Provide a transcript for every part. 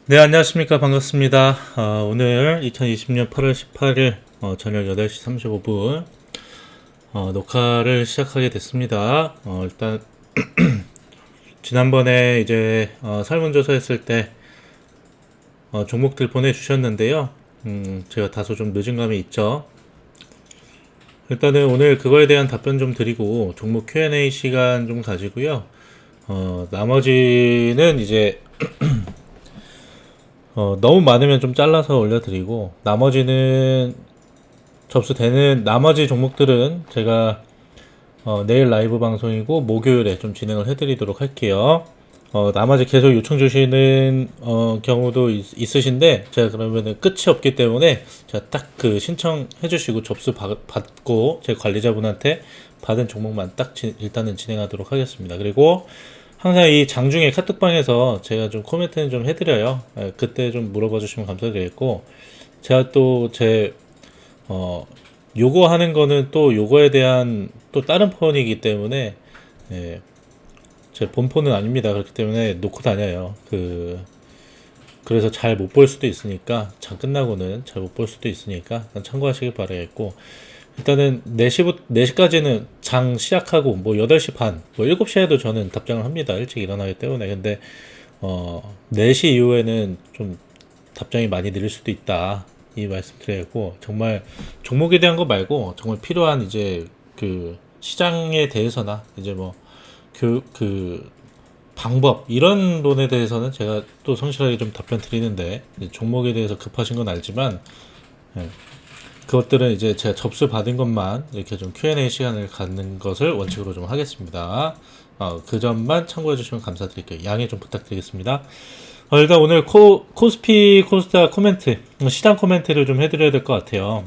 네, 안녕하십니까. 반갑습니다. 오늘 2020년 8월 18일 저녁 8시 35분 녹화를 시작하게 됐습니다. 일단 지난번에 이제 설문조사 했을 때 종목들 보내주셨는데요. 제가 다소 좀 늦은 감이 있죠. 일단은 오늘 그거에 대한 답변 좀 드리고 종목 Q&A 시간 좀 가지고요. 나머지는 이제 너무 많으면 좀 잘라서 올려드리고, 나머지는 접수되는 나머지 종목들은 제가 내일 라이브 방송이고 목요일에 좀 진행을 해드리도록 할게요. 나머지 계속 요청 주시는 경우도 있으신데, 제가 그러면은 끝이 없기 때문에 제가 딱 그 신청해 주시고 접수 받고 제 관리자분한테 받은 종목만 딱 일단은 진행하도록 하겠습니다. 그리고 항상 이 장중에 카톡방에서 제가 좀 코멘트는 좀 해드려요. 그때 좀 물어봐 주시면 감사드리겠고, 제가 또 요거하는 거는 또 요거에 대한 또 다른 폰이기 때문에, 예, 제 본폰은 아닙니다. 그렇기 때문에 놓고 다녀요. 그래서 잘 못 볼 수도 있으니까, 장 끝나고는 잘 못 볼 수도 있으니까, 참고하시길 바라겠고, 일단은 4시까지는 장 시작하고, 뭐 8시 반, 뭐 7시에도 저는 답장을 합니다. 일찍 일어나기 때문에. 근데, 4시 이후에는 좀 답장이 많이 느릴 수도 있다. 이 말씀 드리고, 정말 종목에 대한 거 말고, 정말 필요한 이제 그 시장에 대해서나, 이제 뭐, 방법, 이런 논에 대해서는 제가 또 성실하게 좀 답변 드리는데, 종목에 대해서 급하신 건 알지만, 예, 그것들은 이제 제가 접수 받은 것만 이렇게 좀 Q&A 시간을 갖는 것을 원칙으로 좀 하겠습니다. 그 점만 참고해 주시면 감사드릴게요. 양해 좀 부탁드리겠습니다. 일단 오늘 코스피, 코스닥 코멘트, 시장 코멘트를 좀 해드려야 될 것 같아요.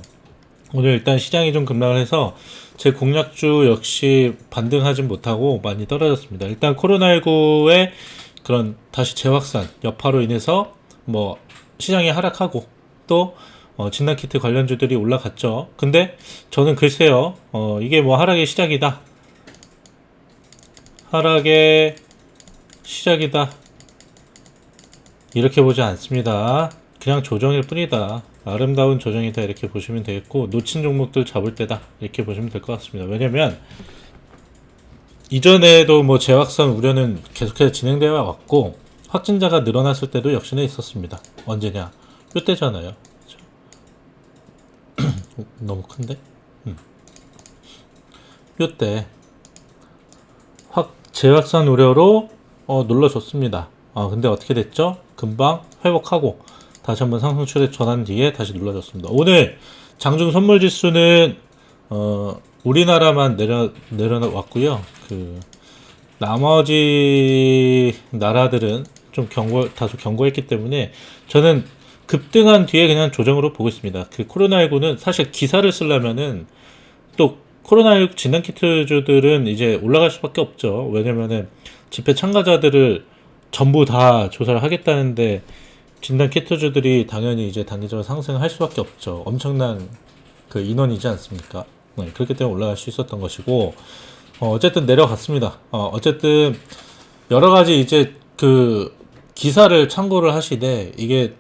오늘 일단 시장이 좀 급락을 해서 제 공략주 역시 반등하진 못하고 많이 떨어졌습니다. 일단 코로나19의 그런 다시 재확산 여파로 인해서 뭐 시장이 하락하고, 또 진단키트 관련주들이 올라갔죠. 근데 저는 글쎄요, 이게 뭐 하락의 시작이다, 이렇게 보지 않습니다. 그냥 조정일 뿐이다, 아름다운 조정이다, 이렇게 보시면 되겠고, 놓친 종목들 잡을 때다, 이렇게 보시면 될 것 같습니다. 왜냐면 이전에도 뭐 재확산 우려는 계속해서 진행되어 왔고, 확진자가 늘어났을 때도 역시나 있었습니다. 언제냐? 이때잖아요. 너무 큰데? 요때 재확산 우려로 눌러줬습니다. 근데 어떻게 됐죠? 금방 회복하고 다시 한번 상승 추세 전환 뒤에 다시 눌러줬습니다. 오늘 장중 선물 지수는 우리나라만 내려왔고요. 나머지 나라들은 좀 다소 견고했기 때문에 저는 급등한 뒤에 그냥 조정으로 보고 있습니다. 코로나19는 사실 기사를 쓰려면은, 또 코로나19 진단키트주들은 이제 올라갈 수밖에 없죠. 왜냐면은 집회 참가자들을 전부 다 조사를 하겠다는데, 진단키트주들이 당연히 이제 단기적으로 상승할 수밖에 없죠. 엄청난 그 인원이지 않습니까? 네, 그렇기 때문에 올라갈 수 있었던 것이고, 어쨌든 내려갔습니다. 어쨌든 여러 가지 이제 기사를 참고를 하시되, 이게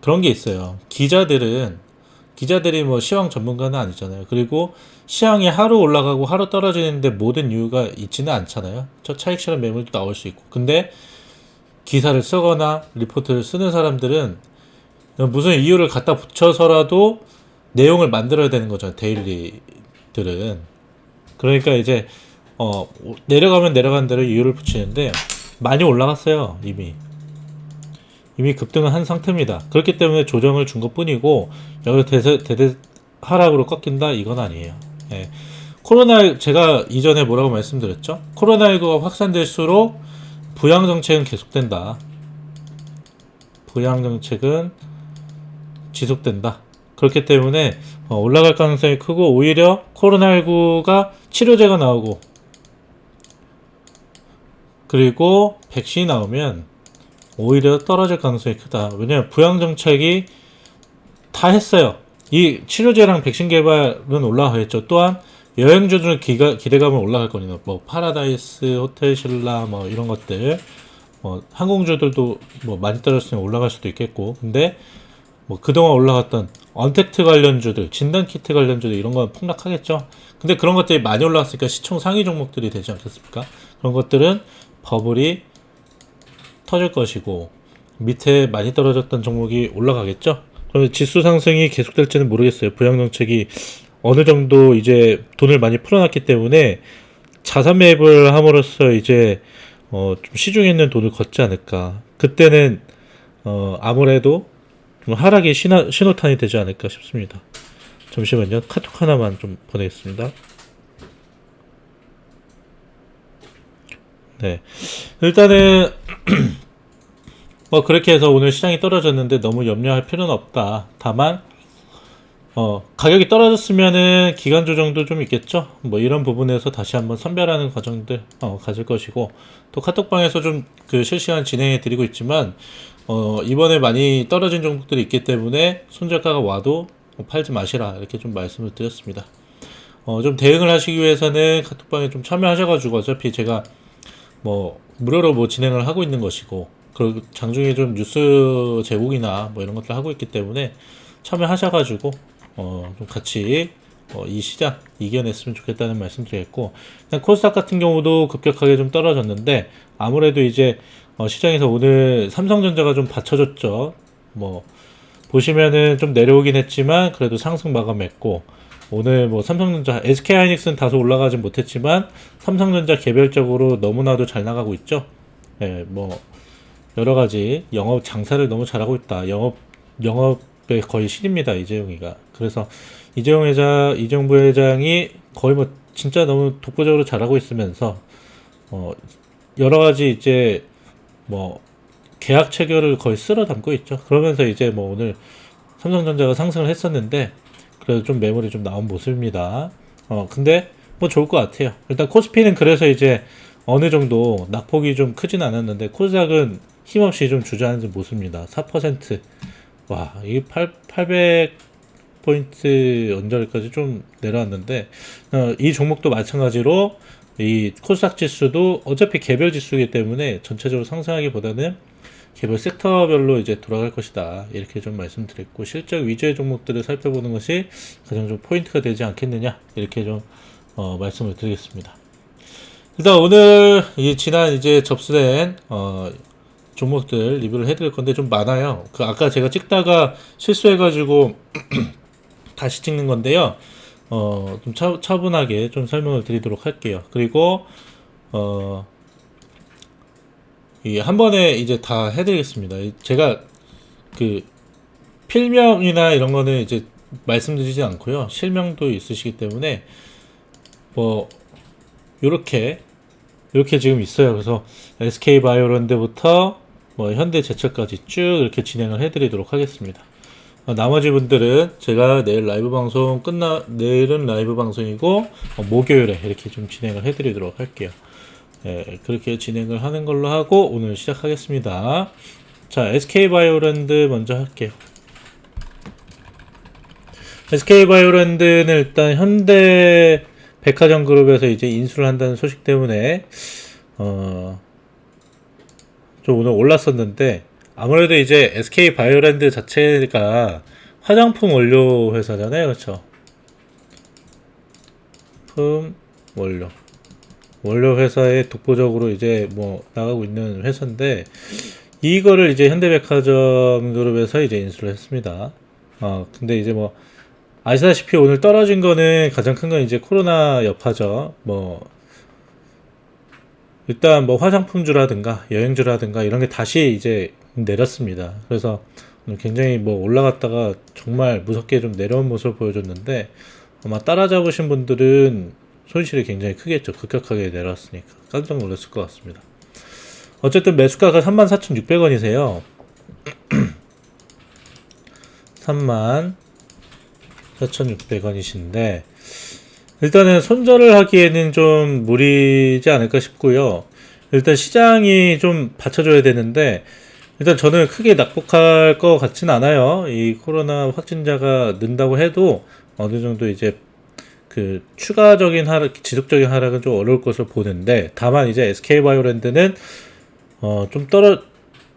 그런 게 있어요. 기자들이 뭐 시황 전문가는 아니잖아요. 그리고 시황이 하루 올라가고 하루 떨어지는데 모든 이유가 있지는 않잖아요. 저 차익 실현 매물도 나올 수 있고. 근데 기사를 쓰거나 리포트를 쓰는 사람들은 무슨 이유를 갖다 붙여서라도 내용을 만들어야 되는 거죠. 데일리들은. 그러니까 이제 내려가면 내려간 대로 이유를 붙이는데, 많이 올라갔어요. 이미 급등을 한 상태입니다. 그렇기 때문에 조정을 준 것 뿐이고, 여기서 대대 하락으로 꺾인다, 이건 아니에요. 예. 제가 이전에 뭐라고 말씀드렸죠? 코로나19가 확산될수록 부양정책은 계속된다. 부양정책은 지속된다. 그렇기 때문에 올라갈 가능성이 크고, 오히려 코로나19가 치료제가 나오고, 그리고 백신이 나오면 오히려 떨어질 가능성이 크다. 왜냐면 부양정책이 다 했어요. 이 치료제랑 백신 개발은 올라가겠죠. 또한 여행주들은 기대감은 올라갈 거니까, 뭐 파라다이스, 호텔 신라, 뭐 이런 것들, 항공주들도 뭐 많이 떨어졌으면 올라갈 수도 있겠고, 근데 뭐 그동안 올라갔던 언택트 관련주들, 진단키트 관련주들 이런 건 폭락하겠죠. 근데 그런 것들이 많이 올라갔으니까 시총 상위 종목들이 되지 않겠습니까? 그런 것들은 버블이 터질 것이고 밑에 많이 떨어졌던 종목이 올라가겠죠. 그러면 지수 상승이 계속될지는 모르겠어요. 부양 정책이 어느 정도 이제 돈을 많이 풀어놨기 때문에 자산 매입을 함으로써 이제 좀 시중에 있는 돈을 걷지 않을까. 그때는 아무래도 좀 하락의 신호탄이 되지 않을까 싶습니다. 잠시만요. 카톡 하나만 좀 보내겠습니다. 네. 일단은 뭐 그렇게 해서 오늘 시장이 떨어졌는데 너무 염려할 필요는 없다. 다만 가격이 떨어졌으면은 기간 조정도 좀 있겠죠. 뭐 이런 부분에서 다시 한번 선별하는 과정들 가질 것이고, 또 카톡방에서 좀 그 실시간 진행해 드리고 있지만 이번에 많이 떨어진 종목들이 있기 때문에 손절가가 와도 팔지 마시라 이렇게 좀 말씀을 드렸습니다. 좀 대응을 하시기 위해서는 카톡방에 좀 참여하셔가지고, 어차피 제가 뭐 무료로 뭐 진행을 하고 있는 것이고, 그리고 장중에 좀 뉴스 제공이나 뭐 이런 것들 하고 있기 때문에 참여하셔가지고 좀 같이 이 시장 이겨냈으면 좋겠다는 말씀 드리겠고, 코스닥 같은 경우도 급격하게 좀 떨어졌는데 아무래도 이제 시장에서 오늘 삼성전자가 좀 받쳐줬죠. 뭐 보시면은 좀 내려오긴 했지만 그래도 상승 마감했고, 오늘 뭐 삼성전자, SK하이닉스는 다소 올라가진 못했지만 삼성전자 개별적으로 너무나도 잘 나가고 있죠. 예, 뭐 여러 가지 영업 장사를 너무 잘하고 있다. 영업의 거의 신입니다, 이재용이가. 그래서 이재용 부회장이 거의 뭐 진짜 너무 독보적으로 잘하고 있으면서 여러 가지 이제 뭐 계약 체결을 거의 쓸어 담고 있죠. 그러면서 이제 뭐 오늘 삼성전자가 상승을 했었는데 그래도 좀 매물이 좀 나온 모습입니다. 근데 뭐 좋을 것 같아요. 일단 코스피는 그래서 이제 어느 정도 낙폭이 좀 크진 않았는데 코스닥은 힘없이 좀 주저하는 모습입니다. 4%. 와, 이게 800포인트 언저리까지 좀 내려왔는데, 이 종목도 마찬가지로 이 코스닥 지수도 어차피 개별 지수이기 때문에 전체적으로 상승하기보다는 개별 섹터별로 이제 돌아갈 것이다. 이렇게 좀 말씀드렸고, 실적 위주의 종목들을 살펴보는 것이 가장 좀 포인트가 되지 않겠느냐. 이렇게 좀 말씀을 드리겠습니다. 일단 오늘 이 지난 이제 접수된 종목들 리뷰를 해드릴 건데 좀 많아요. 그 아까 제가 찍다가 실수해가지고 다시 찍는 건데요. 좀 차분하게 좀 설명을 드리도록 할게요. 그리고 이 한 번에 이제 다 해드리겠습니다. 제가 그 필명이나 이런 거는 이제 말씀드리지 않고요. 실명도 있으시기 때문에 뭐 요렇게 지금 있어요. 그래서 SK 바이오랜드부터 뭐 현대제철까지 쭉 이렇게 진행을 해드리도록 하겠습니다. 나머지 분들은 제가 내일은 라이브 방송이고 목요일에 이렇게 좀 진행을 해드리도록 할게요. 예, 그렇게 진행을 하는 걸로 하고 오늘 시작하겠습니다. 자, SK 바이오랜드 먼저 할게요. SK 바이오랜드는 일단 현대 백화점 그룹에서 이제 인수를 한다는 소식 때문에 좀 오늘 올랐었는데, 아무래도 이제 SK 바이오랜드 자체가 화장품 원료 회사잖아요, 그렇죠? 원료 회사에 독보적으로 이제 뭐 나가고 있는 회사인데, 이거를 이제 현대백화점 그룹에서 이제 인수를 했습니다. 근데 이제 뭐 아시다시피 오늘 떨어진 거는 가장 큰 건 이제 코로나 여파죠. 뭐 일단 뭐 화장품주라든가 여행주라든가 이런 게 다시 이제 내렸습니다. 그래서 굉장히 뭐 올라갔다가 정말 무섭게 좀 내려온 모습을 보여줬는데, 아마 따라잡으신 분들은 손실이 굉장히 크겠죠. 급격하게 내려왔으니까 깜짝 놀랐을 것 같습니다. 어쨌든 매수가가 34,600원이세요. 34,600원이신데 일단은 손절을 하기에는 좀 무리지 않을까 싶고요. 일단 시장이 좀 받쳐줘야 되는데, 일단 저는 크게 낙폭할 것 같진 않아요. 이 코로나 확진자가 는다고 해도 어느 정도 이제 그 추가적인 하락, 지속적인 하락은 좀 어려울 것으로 보는데, 다만 이제 SK바이오랜드는 좀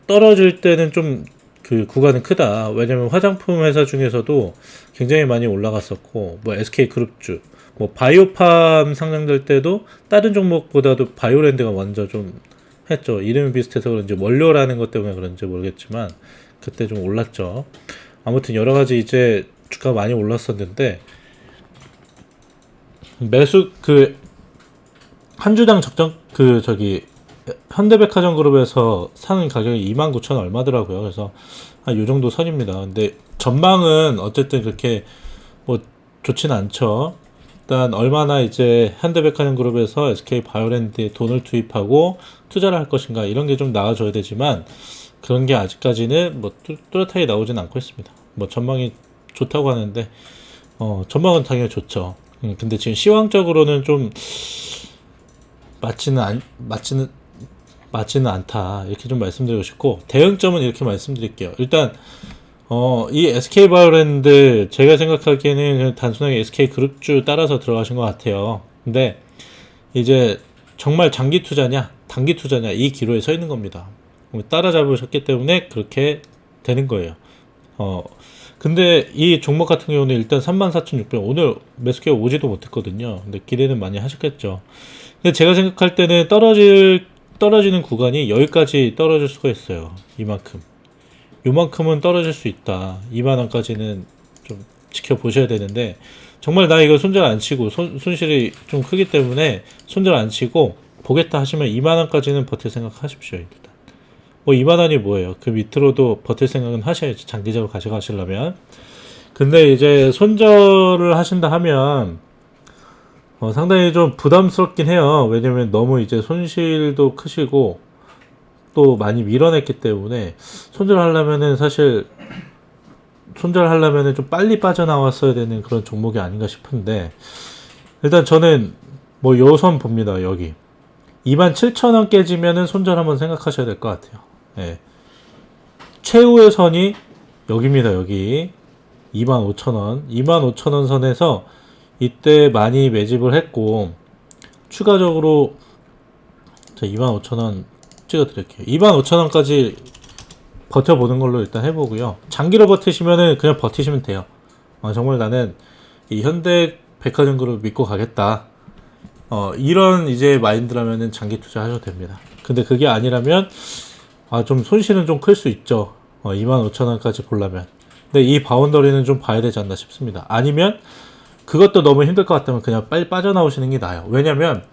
떨어질 때는 좀 그 구간은 크다. 왜냐면 화장품 회사 중에서도 굉장히 많이 올라갔었고, 뭐 SK 그룹주, 뭐 바이오팜 상장될 때도 다른 종목보다도 바이오랜드가 먼저 좀 했죠. 이름이 비슷해서 그런지 원료라는 것 때문에 그런지 모르겠지만 그때 좀 올랐죠. 아무튼 여러 가지 이제 주가 많이 올랐었는데 매수 그 한 주당 적정 그 저기 현대백화점 그룹에서 사는 가격이 29,000 얼마더라고요. 그래서 한 요 정도 선입니다. 근데 전망은 어쨌든 그렇게 뭐 좋진 않죠. 일단 얼마나 이제 현대백화점 그룹에서 SK 바이오랜드에 돈을 투입하고 투자를 할 것인가 이런 게 좀 나와줘야 되지만 그런 게 아직까지는 뭐 뚜렷하게 나오진 않고 있습니다. 뭐 전망이 좋다고 하는데 전망은 당연히 좋죠. 근데 지금 시황적으로는 좀 맞지는 않다 이렇게 좀 말씀드리고 싶고 대응점은 이렇게 말씀드릴게요. 일단 이 SK바이오랜드 제가 생각하기에는 그냥 단순하게 SK그룹주 따라서 들어가신 것 같아요. 근데 이제 정말 장기 투자냐 단기 투자냐 이 기로에 서 있는 겁니다. 따라잡으셨기 때문에 그렇게 되는 거예요. 근데 이 종목 같은 경우는 일단 34,600 오늘 매수가 오지도 못했거든요. 근데 기대는 많이 하셨겠죠. 근데 제가 생각할 때는 떨어지는 구간이 여기까지 떨어질 수가 있어요. 이만큼. 요만큼은 떨어질 수 있다. 2만원까지는 좀 지켜보셔야 되는데, 정말 나 이거 손절 안 치고, 손실이 좀 크기 때문에 손절 안 치고, 보겠다 하시면 2만원까지는 버틸 생각 하십시오. 일단. 뭐 2만원이 뭐예요? 그 밑으로도 버틸 생각은 하셔야지. 장기적으로 가져가시려면. 근데 이제 손절을 하신다 하면, 상당히 좀 부담스럽긴 해요. 왜냐면 너무 이제 손실도 크시고 또 많이 밀어냈기 때문에 손절하려면은 좀 빨리 빠져나왔어야 되는 그런 종목이 아닌가 싶은데 일단 저는 뭐 요 선 봅니다. 여기 27,000원 깨지면은 손절 한번 생각하셔야 될 것 같아요. 예. 최후의 선이 여기입니다. 여기 25,000원 25,000원 선에서 이때 많이 매집을 했고 추가적으로 25,000원 찍어드릴게요. 25,000원까지 버텨보는 걸로 일단 해보고요. 장기로 버티시면은 그냥 버티시면 돼요. 정말 나는 이 현대백화점 그룹 믿고 가겠다. 이런 이제 마인드라면은 장기 투자하셔도 됩니다. 근데 그게 아니라면 좀 손실은 좀 클 수 있죠. 25,000원까지 보려면. 근데 이 바운더리는 좀 봐야 되지 않나 싶습니다. 아니면 그것도 너무 힘들 것 같다면 그냥 빨리 빠져나오시는 게 나아요. 왜냐면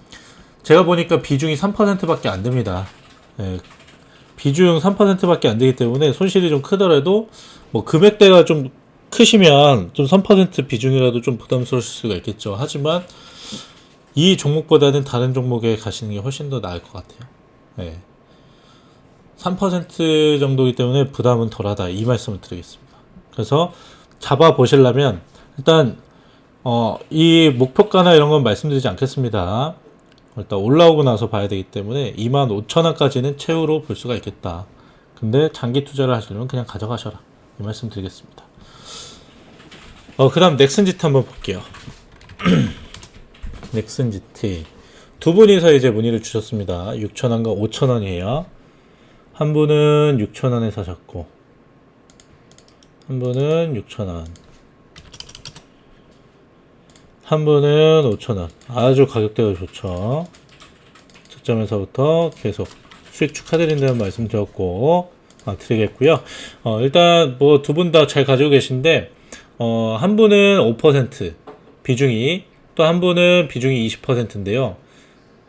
제가 보니까 비중이 3%밖에 안 됩니다. 예, 비중 3%밖에 안 되기 때문에 손실이 좀 크더라도 뭐 금액대가 좀 크시면 좀 3% 비중이라도 좀 부담스러우실 수가 있겠죠. 하지만 이 종목보다는 다른 종목에 가시는 게 훨씬 더 나을 것 같아요. 예, 3% 정도이기 때문에 부담은 덜하다 이 말씀을 드리겠습니다. 그래서 잡아 보시려면 일단 이 목표가나 이런 건 말씀드리지 않겠습니다. 일단 올라오고 나서 봐야 되기 때문에 25,000원까지는 최후로 볼 수가 있겠다. 근데 장기 투자를 하시려면 그냥 가져가셔라. 이 말씀 드리겠습니다. 그 다음 넥슨지트 한번 볼게요. 넥슨지트. 두 분이서 이제 문의를 주셨습니다. 6,000원과 5,000원이에요. 한 분은 6,000원에 사셨고, 한 분은 6,000원. 한 분은 5,000원. 아주 가격대가 좋죠. 저점에서부터 계속 수익 축하드린다는 말씀 드렸고, 드리겠고요. 일단 뭐 두 분 다 잘 가지고 계신데, 한 분은 5% 비중이, 또 한 분은 비중이 20%인데요.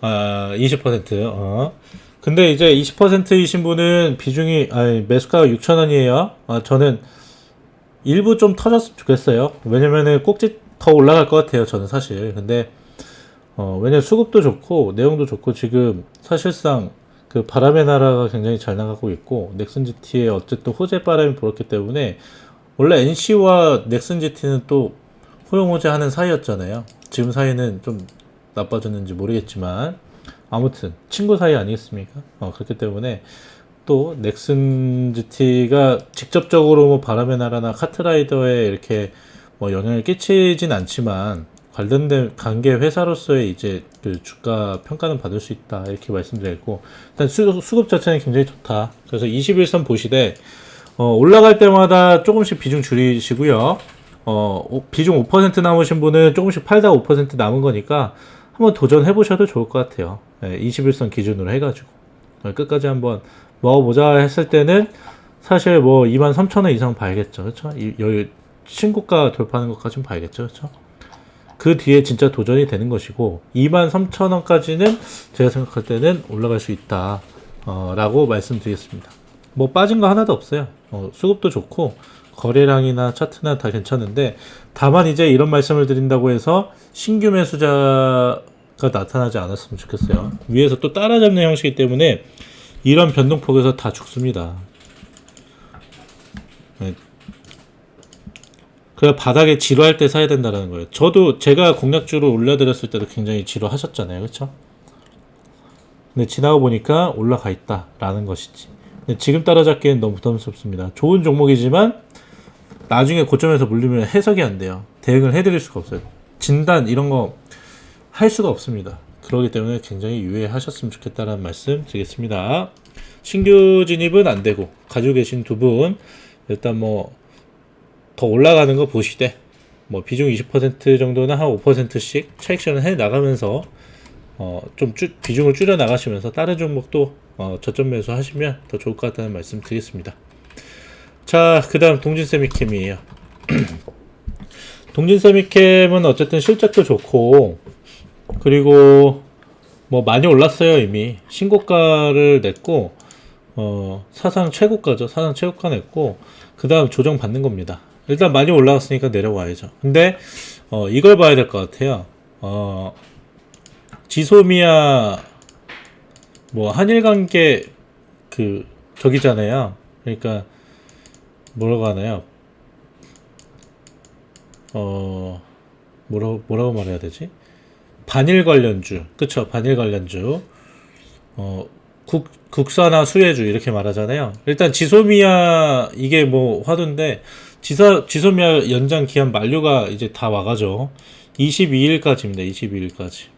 20%. 근데 이제 20%이신 분은 비중이, 매수가가 6,000원이에요. 저는 일부 좀 터졌으면 좋겠어요. 왜냐면은 꼭지 더 올라갈 것 같아요. 저는 사실. 근데 왜냐면 수급도 좋고 내용도 좋고 지금 사실상 그 바람의 나라가 굉장히 잘 나가고 있고 넥슨GT에 어쨌든 호재 바람이 불었기 때문에 원래 NC와 넥슨GT는 또 호용호재하는 사이였잖아요. 지금 사이는 좀 나빠졌는지 모르겠지만 아무튼 친구 사이 아니겠습니까? 그렇기 때문에 또 넥슨GT가 직접적으로 뭐 바람의 나라나 카트라이더에 이렇게 뭐 영향을 끼치진 않지만 관련된 관계 회사로서의 이제 그 주가 평가는 받을 수 있다 이렇게 말씀드렸고, 일단 수급 자체는 굉장히 좋다. 그래서 21선 보시되 올라갈 때마다 조금씩 비중 줄이시고요. 비중 5% 남으신 분은 조금씩 팔다가 5% 남은 거니까 한번 도전해 보셔도 좋을 것 같아요. 21선 기준으로 해가지고 끝까지 한번 먹어보자 했을 때는 사실 뭐 23,000원 이상 봐야겠죠. 그렇죠? 여기 신고가 돌파하는 것까지는 봐야겠죠. 그렇죠? 그 뒤에 진짜 도전이 되는 것이고 23,000원까지는 제가 생각할 때는 올라갈 수 있다 라고 말씀드리겠습니다. 뭐 빠진 거 하나도 없어요. 수급도 좋고 거래량이나 차트나 다 괜찮은데, 다만 이제 이런 말씀을 드린다고 해서 신규 매수자가 나타나지 않았으면 좋겠어요. 위에서 또 따라잡는 형식이기 때문에 이런 변동폭에서 다 죽습니다. 네. 그래 바닥에 지루할 때 사야 된다는 거예요. 저도 제가 공략주로 올려드렸을 때도 굉장히 지루하셨잖아요. 그렇죠? 근데 지나고 보니까 올라가 있다라는 것이지. 근데 지금 따라잡기엔 너무 부담스럽습니다. 좋은 종목이지만 나중에 고점에서 물리면 해석이 안 돼요. 대응을 해드릴 수가 없어요. 진단 이런 거 할 수가 없습니다. 그렇기 때문에 굉장히 유의하셨으면 좋겠다는 말씀 드리겠습니다. 신규 진입은 안 되고 가지고 계신 두 분 일단 뭐 더 올라가는 거 보시되 뭐 비중 20% 정도는 한 5%씩 차익 실현해 나가면서 좀 비중을 줄여 나가시면서 다른 종목도 저점 매수 하시면 더 좋을 것 같다는 말씀 드리겠습니다. 자, 그 다음 동진세미캠이에요. 동진세미캠은 어쨌든 실적도 좋고, 그리고 뭐 많이 올랐어요. 이미 신고가를 냈고 사상 최고가죠. 사상 최고가 냈고 그 다음 조정 받는 겁니다. 일단 많이 올라왔으니까 내려와야죠. 근데 이걸 봐야 될 것 같아요. 지소미아 뭐 한일관계 그 저기잖아요. 그러니까 뭐라고 하나요? 뭐라고 말해야 되지? 반일 관련주, 그쵸? 반일 관련주. 국산화 수혜주 이렇게 말하잖아요. 일단 지소미아 이게 뭐 화두인데 지소미아 연장 기한 만료가 이제 다 와가죠. 22일까지입니다. 22일까지.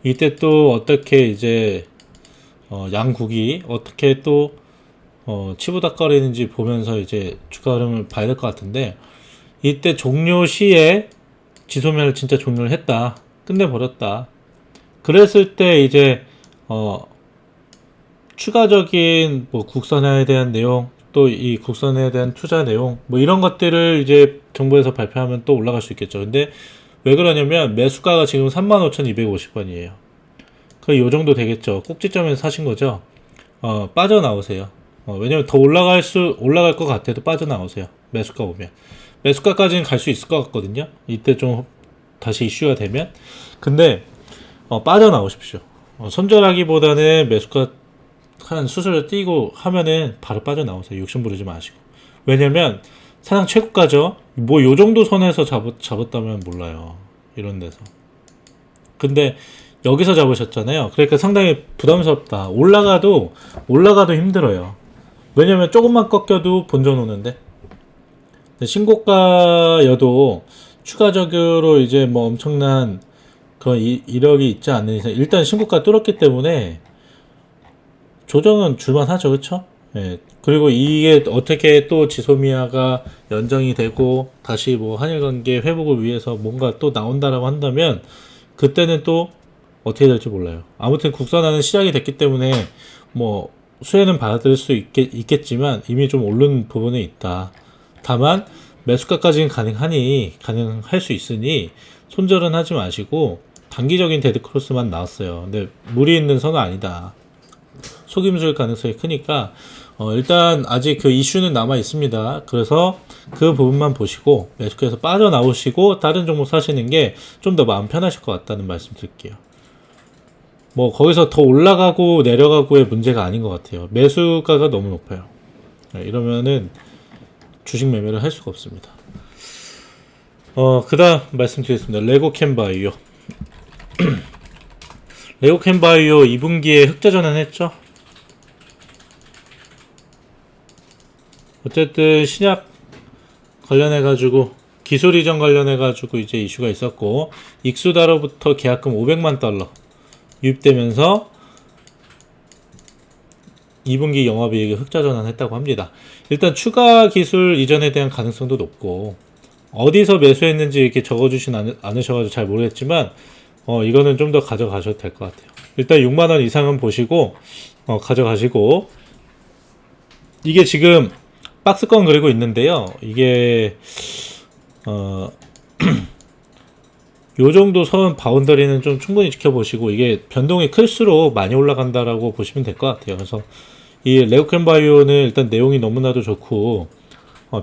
이때 또 어떻게 이제 양국이 어떻게 또 치부닥거리는지 보면서 이제 주가 흐름을 봐야 될 것 같은데, 이때 종료 시에 지소미아를 진짜 종료를 했다. 끝내버렸다. 그랬을 때 이제 추가적인 뭐 국산화에 대한 내용, 또 이 국산화에 대한 투자 내용, 뭐 이런 것들을 이제 정부에서 발표하면 또 올라갈 수 있겠죠. 근데 왜 그러냐면 매수가가 지금 35,250원이에요. 거의 요 정도 되겠죠. 꼭지점에서 사신 거죠. 빠져나오세요. 왜냐면 더 올라갈 것 같아도 빠져나오세요. 매수가 오면. 매수가까지는 갈 수 있을 것 같거든요. 이때 좀 다시 이슈가 되면. 근데 빠져나오십시오. 손절하기보다는 매수가 한 수술을 띄고 하면은 바로 빠져나오세요. 욕심 부리지 마시고. 왜냐면 사상 최고가죠. 뭐 요 정도 선에서 잡았다면 몰라요. 이런 데서. 근데 여기서 잡으셨잖아요. 그러니까 상당히 부담스럽다. 올라가도 힘들어요. 왜냐면 조금만 꺾여도 본전 오는데. 신고가여도 추가적으로 이제 뭐 엄청난 그런 이력이 있지 않는 이상 일단 신고가 뚫었기 때문에 조정은 줄만하죠. 그쵸? 예. 그리고 이게 어떻게 또 지소미아가 연장이 되고 다시 뭐 한일관계 회복을 위해서 뭔가 또 나온다라고 한다면 그때는 또 어떻게 될지 몰라요. 아무튼 국산화는 시작이 됐기 때문에 뭐 수혜는 받아들일 수 있겠지만 이미 좀 오른 부분이 있다. 다만 매수가까지는 가능할 수 있으니 손절은 하지 마시고 단기적인 데드크로스만 나왔어요. 근데 무리 있는 선은 아니다. 속임수일 가능성이 크니까 일단 아직 그 이슈는 남아 있습니다. 그래서 그 부분만 보시고 매수가에서 빠져나오시고 다른 종목 사시는 게 좀 더 마음 편하실 것 같다는 말씀 드릴게요. 뭐 거기서 더 올라가고 내려가고의 문제가 아닌 것 같아요. 매수가가 너무 높아요. 이러면은 주식 매매를 할 수가 없습니다. 그 다음 말씀드리겠습니다. 레고캠바이오. 레고캠바이오 2분기에 흑자 전환했죠. 어쨌든 신약 관련해가지고 기술 이전 관련해 가지고 이제 이슈가 있었고, 익수다로부터 계약금 500만 달러 유입되면서 2분기 영업이익이 흑자 전환했다고 합니다. 일단 추가 기술 이전에 대한 가능성도 높고, 어디서 매수했는지 이렇게 적어주진 않으셔가지고 잘 모르겠지만, 이거는 좀 더 가져가셔도 될 것 같아요. 일단 6만원 이상은 보시고, 가져가시고, 이게 지금 박스권 그리고 있는데요. 이게, 요 정도 선 바운더리는 좀 충분히 지켜보시고, 이게 변동이 클수록 많이 올라간다라고 보시면 될 것 같아요. 그래서 이 레오캠바이오는 일단 내용이 너무나도 좋고,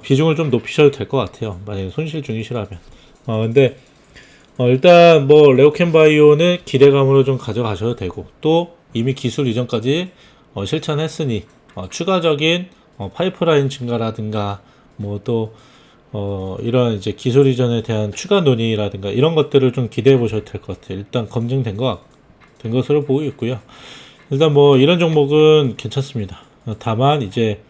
비중을 좀 높이셔도 될 것 같아요. 만약에 손실 중이시라면. 근데 일단 뭐 레오캠바이오는 기대감으로 좀 가져가셔도 되고, 또 이미 기술 이전까지 실천했으니 추가적인 파이프라인 증가라든가 뭐 또 이런 이제 기술 이전에 대한 추가 논의라든가 이런 것들을 좀 기대해 보셔도 될 것 같아요. 일단 검증된 된 것으로 보고 있고요. 일단 뭐 이런 종목은 괜찮습니다. 다만 이제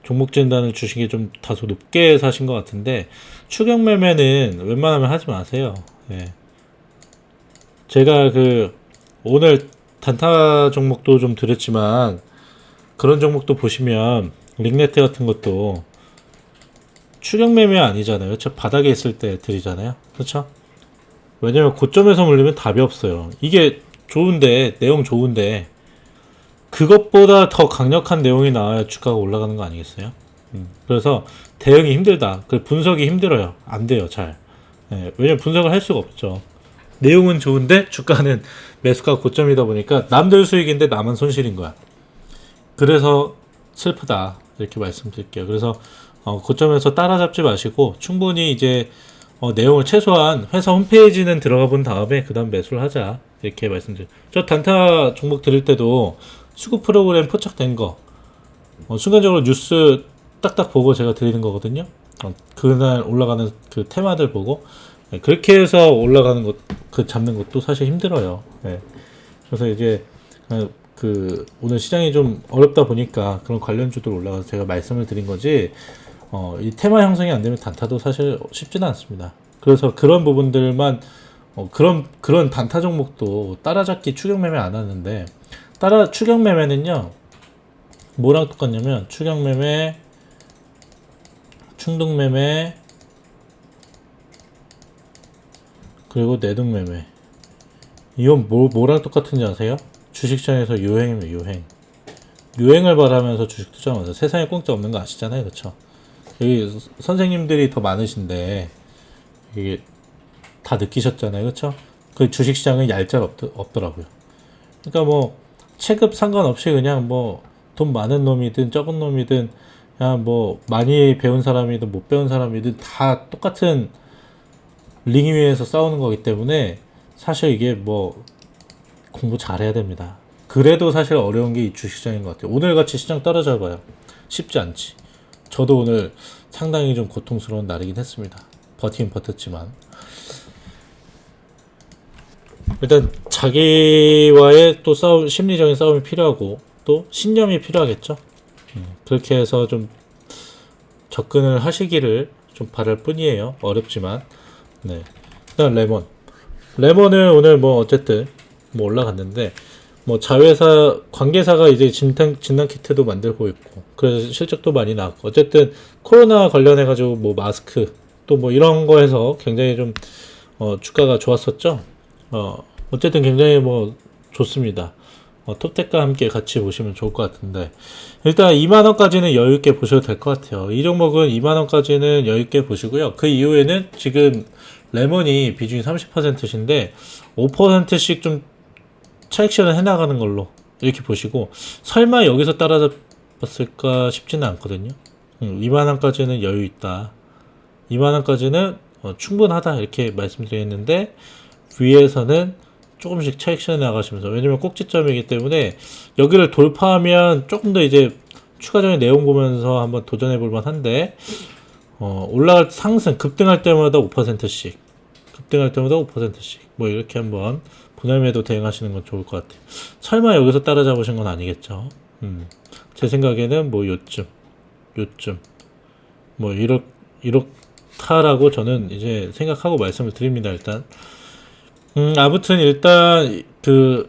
종목 진단을 주신 게 좀 다소 높게 사신 것 같은데, 추격 매매는 웬만하면 하지 마세요. 예. 제가 오늘 단타 종목도 좀 드렸지만, 그런 종목도 보시면 링네트 같은 것도 추격 매매 아니잖아요. 저 바닥에 있을 때 드리잖아요. 그렇죠? 왜냐면 고점에서 물리면 답이 없어요. 이게 좋은데, 내용 좋은데 그것보다 더 강력한 내용이 나와야 주가가 올라가는 거 아니겠어요? 그래서 대응이 힘들다. 분석이 힘들어요. 안 돼요, 잘. 예, 왜냐면 분석을 할 수가 없죠. 내용은 좋은데 주가는 매수가 고점이다 보니까 남들 수익인데 나만 손실인 거야. 그래서 슬프다. 이렇게 말씀드릴게요. 그래서 고점에서 따라잡지 마시고 충분히 이제 내용을 최소한 회사 홈페이지는 들어가 본 다음에 그 다음 매수를 하자. 이렇게 말씀드려요. 저 단타 종목 드릴 때도 수급 프로그램 포착된 거 순간적으로 뉴스 딱딱 보고 제가 드리는 거거든요. 그날 올라가는 그 테마들 보고 그렇게 해서 올라가는 것, 잡는 것도 사실 힘들어요. 네. 그래서 이제 오늘 시장이 좀 어렵다 보니까 그런 관련주들 올라가서 제가 말씀을 드린 거지, 이 테마 형성이 안 되면 단타도 사실 쉽지는 않습니다. 그래서 그런 부분들만, 그런 단타 종목도 따라잡기 추격 매매 안 하는데, 추격 매매는요, 뭐랑 똑같냐면, 추격 매매, 충동 매매, 그리고 내동 매매. 이건 뭐랑 똑같은지 아세요? 주식시장에서 유행이면 유행. 유행을 바라면서 주식 투자하면서 세상에 공짜 없는 거 아시잖아요. 그쵸? 여기 선생님들이 더 많으신데, 이게 다 느끼셨잖아요. 그쵸? 그 주식시장은 얄짤 없더라고요. 그러니까 뭐, 체급 상관없이 그냥 뭐, 돈 많은 놈이든 적은 놈이든, 그냥 뭐, 많이 배운 사람이든 못 배운 사람이든 다 똑같은 링 위에서 싸우는 거기 때문에, 사실 이게 뭐, 공부 잘해야 됩니다. 그래도 사실 어려운 게 이 주식시장인 것 같아요. 오늘같이 시장 떨어져봐요. 쉽지 않지. 저도 오늘 상당히 좀 고통스러운 날이긴 했습니다. 버티긴 버텼지만. 일단 자기와의 또 심리적인 싸움이 필요하고 또 신념이 필요하겠죠. 그렇게 해서 좀 접근을 하시기를 좀 바랄 뿐이에요. 어렵지만. 네. 일단 레몬은 오늘 뭐 어쨌든 뭐 올라갔는데, 뭐 자회사 관계사가 이제 진단 키트도 만들고 있고, 그래서 실적도 많이 나왔고, 어쨌든 코로나 관련해 가지고 뭐 마스크 또 뭐 이런 거에서 굉장히 좀 주가가 좋았었죠. 어쨌든 굉장히 뭐 좋습니다. 톱텍과 함께 같이 보시면 좋을 것 같은데, 일단 2만원까지는 여유있게 보셔도 될 것 같아요. 이 종목은 2만원까지는 여유있게 보시고요. 그 이후에는 지금 레몬이 비중이 30%신데 5%씩 좀 차익실현 해나가는 걸로 이렇게 보시고, 설마 여기서 따라잡았을까 싶지는 않거든요. 2만원까지는 여유있다. 2만원까지는 충분하다. 이렇게 말씀드렸는데, 위에서는 조금씩 차익 실현해 나가시면서, 왜냐면 꼭지점이기 때문에 여기를 돌파하면 조금 더 이제 추가적인 내용 보면서 한번 도전해 볼 만한데, 올라갈 상승 급등할 때마다 5%씩 급등할 때마다 5%씩 뭐 이렇게 한번 분할매도 대응하시는 건 좋을 것 같아요. 설마 여기서 따라잡으신 건 아니겠죠. 제 생각에는 뭐 요쯤 뭐 좋다라고 저는 이제 생각하고 말씀을 드립니다. 일단 아무튼 일단 그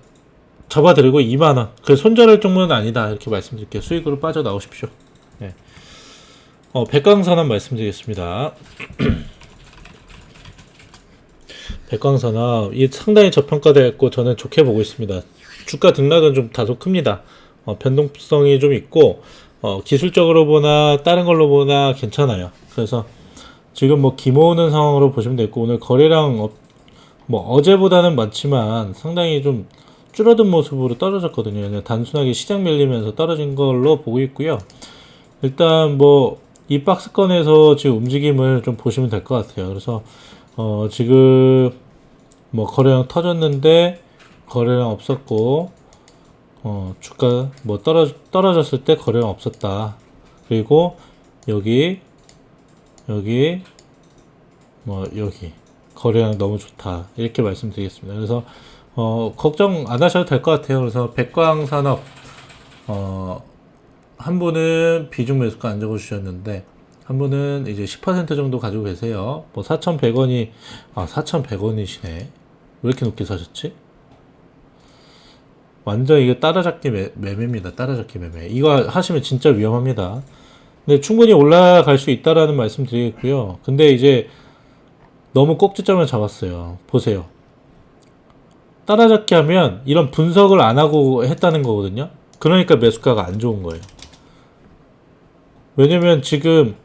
접어드리고 2만원 그 손절할 정도는 아니다 이렇게 말씀드릴게요. 수익으로 빠져나오십시오. 네. 백광산업 말씀드리겠습니다. 백광산업 이 상당히 저평가되었고 저는 좋게 보고 있습니다. 주가 등락은 좀 다소 큽니다. 변동성이 좀 있고 기술적으로 보나 다른 걸로 보나 괜찮아요. 그래서 지금 뭐 기모으는 상황으로 보시면 되고 오늘 거래량 뭐 어제보다는 많지만 상당히 좀 줄어든 모습으로 떨어졌거든요. 그냥 단순하게 시장 밀리면서 떨어진 걸로 보고 있고요. 일단 뭐 이 박스권에서 지금 움직임을 좀 보시면 될 것 같아요. 그래서 지금 뭐 거래량 터졌는데 거래량 없었고 주가 뭐 떨어졌을 때 거래량 없었다. 그리고 여기 뭐 여기 거래량 너무 좋다 이렇게 말씀드리겠습니다. 그래서 걱정 안 하셔도 될 것 같아요. 그래서 백광산업 한 분은 비중 매수가 안 적어 주셨는데 한 분은 이제 10% 정도 가지고 계세요. 뭐 4,100원이 4,100원이시네. 왜 이렇게 높게 사셨지? 완전 이게 따라잡기 매매입니다. 따라잡기 매매. 이거 하시면 진짜 위험합니다. 근데 충분히 올라갈 수 있다라는 말씀 드리겠고요. 근데 이제 너무 꼭지점을 잡았어요. 보세요. 따라잡기 하면 이런 분석을 안 하고 했다는 거거든요. 그러니까 매수가가 안 좋은 거예요. 왜냐면 지금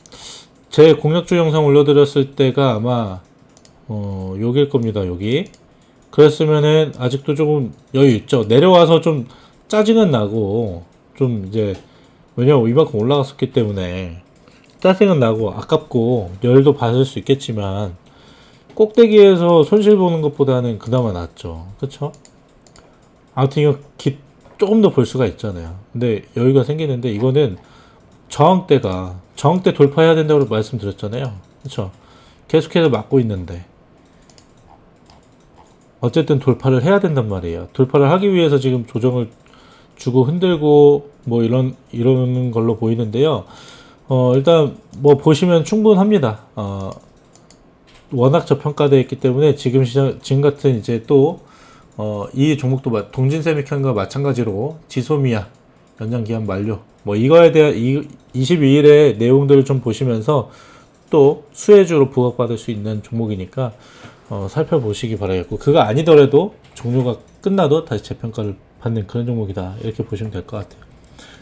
제 공략주 영상 올려드렸을 때가 아마 여기일 겁니다. 여기. 그랬으면은 아직도 조금 여유 있죠. 내려와서 좀 짜증은 나고 좀 이제 왜냐면 이만큼 올라갔었기 때문에 짜증은 나고 아깝고 열도 받을 수 있겠지만 꼭대기에서 손실 보는 것보다는 그나마 낫죠. 그쵸? 아무튼 이거 조금 더 볼 수가 있잖아요. 근데 여유가 생기는데 이거는 저항대 돌파해야 된다고 말씀드렸잖아요. 그쵸? 계속해서 막고 있는데 어쨌든 돌파를 해야 된단 말이에요. 돌파를 하기 위해서 지금 조정을 주고 흔들고 뭐 이러는 걸로 보이는데요. 일단 뭐 보시면 충분합니다. 워낙 저평가되어 있기 때문에 지금 같은 이제 또 이 종목도 동진세미캔과 마찬가지로 지소미아 연장기한 만료 뭐 이거에 대한 22일의 내용들을 좀 보시면서 또 수혜주로 부각받을 수 있는 종목이니까 살펴보시기 바라겠고 그거 아니더라도 종료가 끝나도 다시 재평가를 받는 그런 종목이다 이렇게 보시면 될 것 같아요.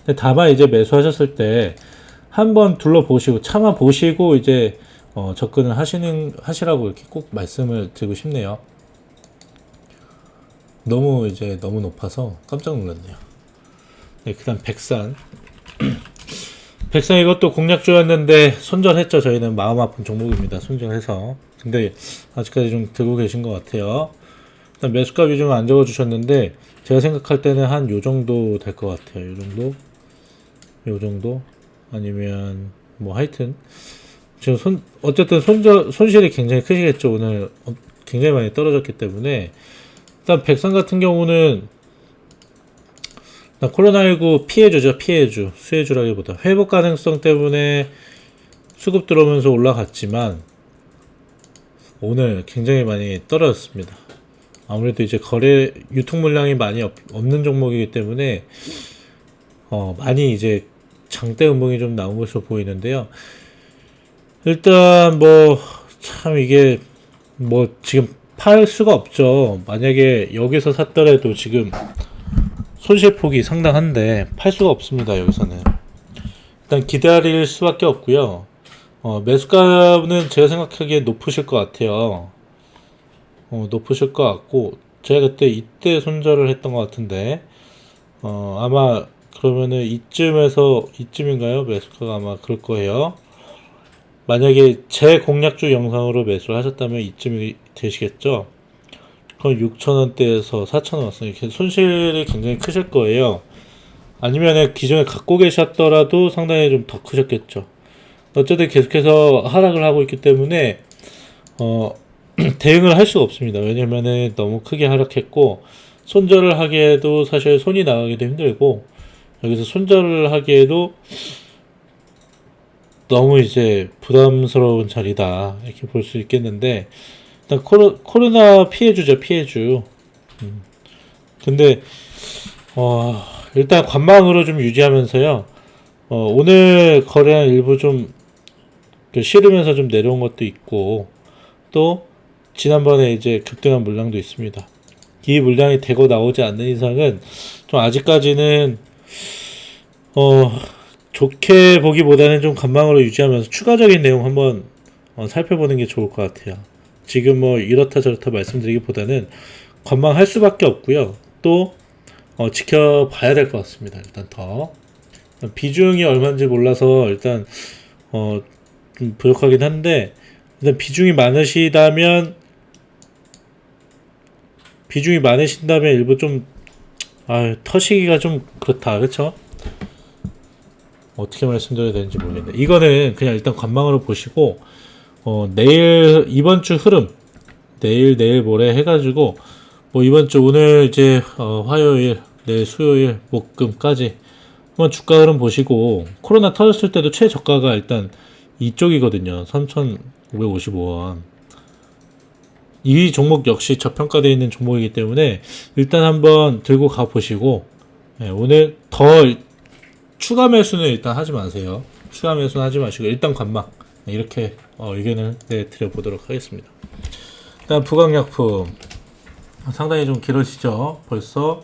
근데 다만 이제 매수하셨을 때 한번 둘러보시고 참아보시고 이제 접근을 하시라고 이렇게 꼭 말씀을 드리고 싶네요. 너무 높아서 깜짝 놀랐네요. 네, 그 다음 백산. 백산 이것도 공략주였는데 손절했죠. 저희는 마음 아픈 종목입니다. 손절해서. 근데 아직까지 좀 들고 계신 것 같아요. 일단 매수가 비중을 안 적어주셨는데 제가 생각할 때는 한 요정도 될 것 같아요. 요정도 아니면 뭐 하여튼 지금 어쨌든 손실이 굉장히 크시겠죠. 오늘 굉장히 많이 떨어졌기 때문에 일단 백산 같은 경우는 코로나19 피해주죠. 피해주. 수혜주라기보다 회복 가능성 때문에 수급 들어오면서 올라갔지만 오늘 굉장히 많이 떨어졌습니다. 아무래도 이제 유통 물량이 많이 없는 종목이기 때문에 많이 이제 장대 음봉이 좀 나온 것으로 보이는데요. 일단 뭐 참 이게 뭐 지금 팔 수가 없죠. 만약에 여기서 샀더라도 지금 손실폭이 상당한데 팔 수가 없습니다. 여기서는 일단 기다릴 수밖에 없고요. 매수가는 제가 생각하기에 높으실 것 같아요. 높으실 것 같고 제가 그때 이때 손절을 했던 것 같은데 아마 그러면은 이쯤인가요? 매수가가 아마 그럴 거예요. 만약에 제 공략주 영상으로 매수를 하셨다면 이쯤이 되시겠죠? 그럼 6,000원대에서 4,000원 왔으니까 손실이 굉장히 크실 거예요. 아니면 기존에 갖고 계셨더라도 상당히 좀 더 크셨겠죠. 어쨌든 계속해서 하락을 하고 있기 때문에 대응을 할 수가 없습니다. 왜냐면은 너무 크게 하락했고 손절을 하기에도 사실 손이 나가기도 힘들고 여기서 손절을 하기에도 너무 이제 부담스러운 자리다 이렇게 볼 수 있겠는데 일단 코로나 피해주죠 피해주. 근데 일단 관망으로 좀 유지하면서요. 오늘 거래한 일부 좀 싫으면서 좀 내려온 것도 있고 또 지난번에 이제 급등한 물량도 있습니다. 이 물량이 되고 나오지 않는 이상은 좀 아직까지는 좋게 보기보다는 좀 관망으로 유지하면서 추가적인 내용 한번 살펴보는 게 좋을 것 같아요. 지금 뭐 이렇다 저렇다 말씀드리기보다는 관망할 수밖에 없고요. 또 지켜봐야 될 것 같습니다. 일단 더 비중이 얼마인지 몰라서 일단 좀 부족하긴 한데 일단 비중이 많으신다면 일부 좀 터시기가 좀 그렇다 그렇죠? 어떻게 말씀드려야 되는지 모르겠네. 이거는 그냥 일단 관망으로 보시고 내일 이번 주 흐름 내일 모레 해가지고 뭐 이번 주 오늘 이제 화요일 내일 수요일 목금까지 한번 주가 흐름 보시고 코로나 터졌을 때도 최저가가 일단 이쪽이거든요. 3,555원. 이 종목 역시 저평가되어 있는 종목이기 때문에 일단 한번 들고 가 보시고 오늘 더 추가 매수는 일단 하지 마세요. 추가 매수는 하지 마시고 일단 관망 이렇게 의견을 드려보도록 하겠습니다. 일단 부강약품 상당히 좀 길어지죠. 벌써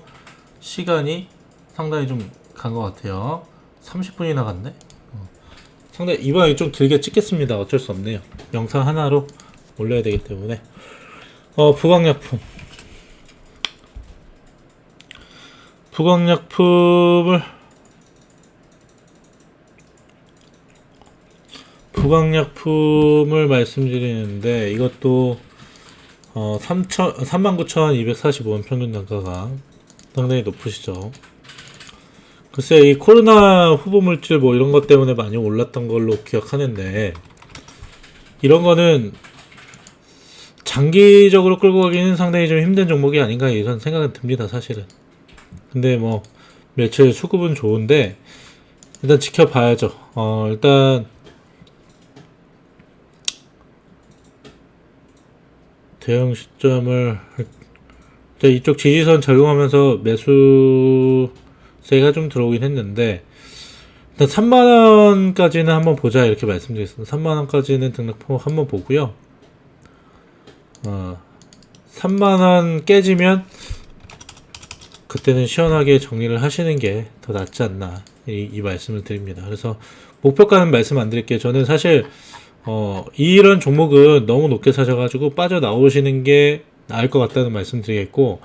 시간이 상당히 좀 간 것 같아요. 30분이나 갔네. 상당히 이번에 좀 길게 찍겠습니다. 어쩔 수 없네요. 영상 하나로 올려야 되기 때문에 부강약품을 말씀드리는데 이것도 39,245원 평균 단가가 상당히 높으시죠. 글쎄 이 코로나 후보 물질 뭐 이런 것 때문에 많이 올랐던 걸로 기억하는데 이런 거는 장기적으로 끌고 가기는 상당히 좀 힘든 종목이 아닌가 이런 생각은 듭니다 사실은. 근데 뭐 매출 수급은 좋은데 일단 지켜봐야죠. 일단 대응 시점을 이쪽 지지선 적용하면서 매수세가 좀 들어오긴 했는데 일단 3만원까지는 한번 보자 이렇게 말씀드리겠습니다. 3만원까지는 등락폭 한번 보고요. 3만원 깨지면 그때는 시원하게 정리를 하시는 게 더 낫지 않나 이 말씀을 드립니다. 그래서 목표가는 말씀 안 드릴게요. 저는 사실 이런 종목은 너무 높게 사셔가지고 빠져나오시는 게 나을 것 같다는 말씀 드리겠고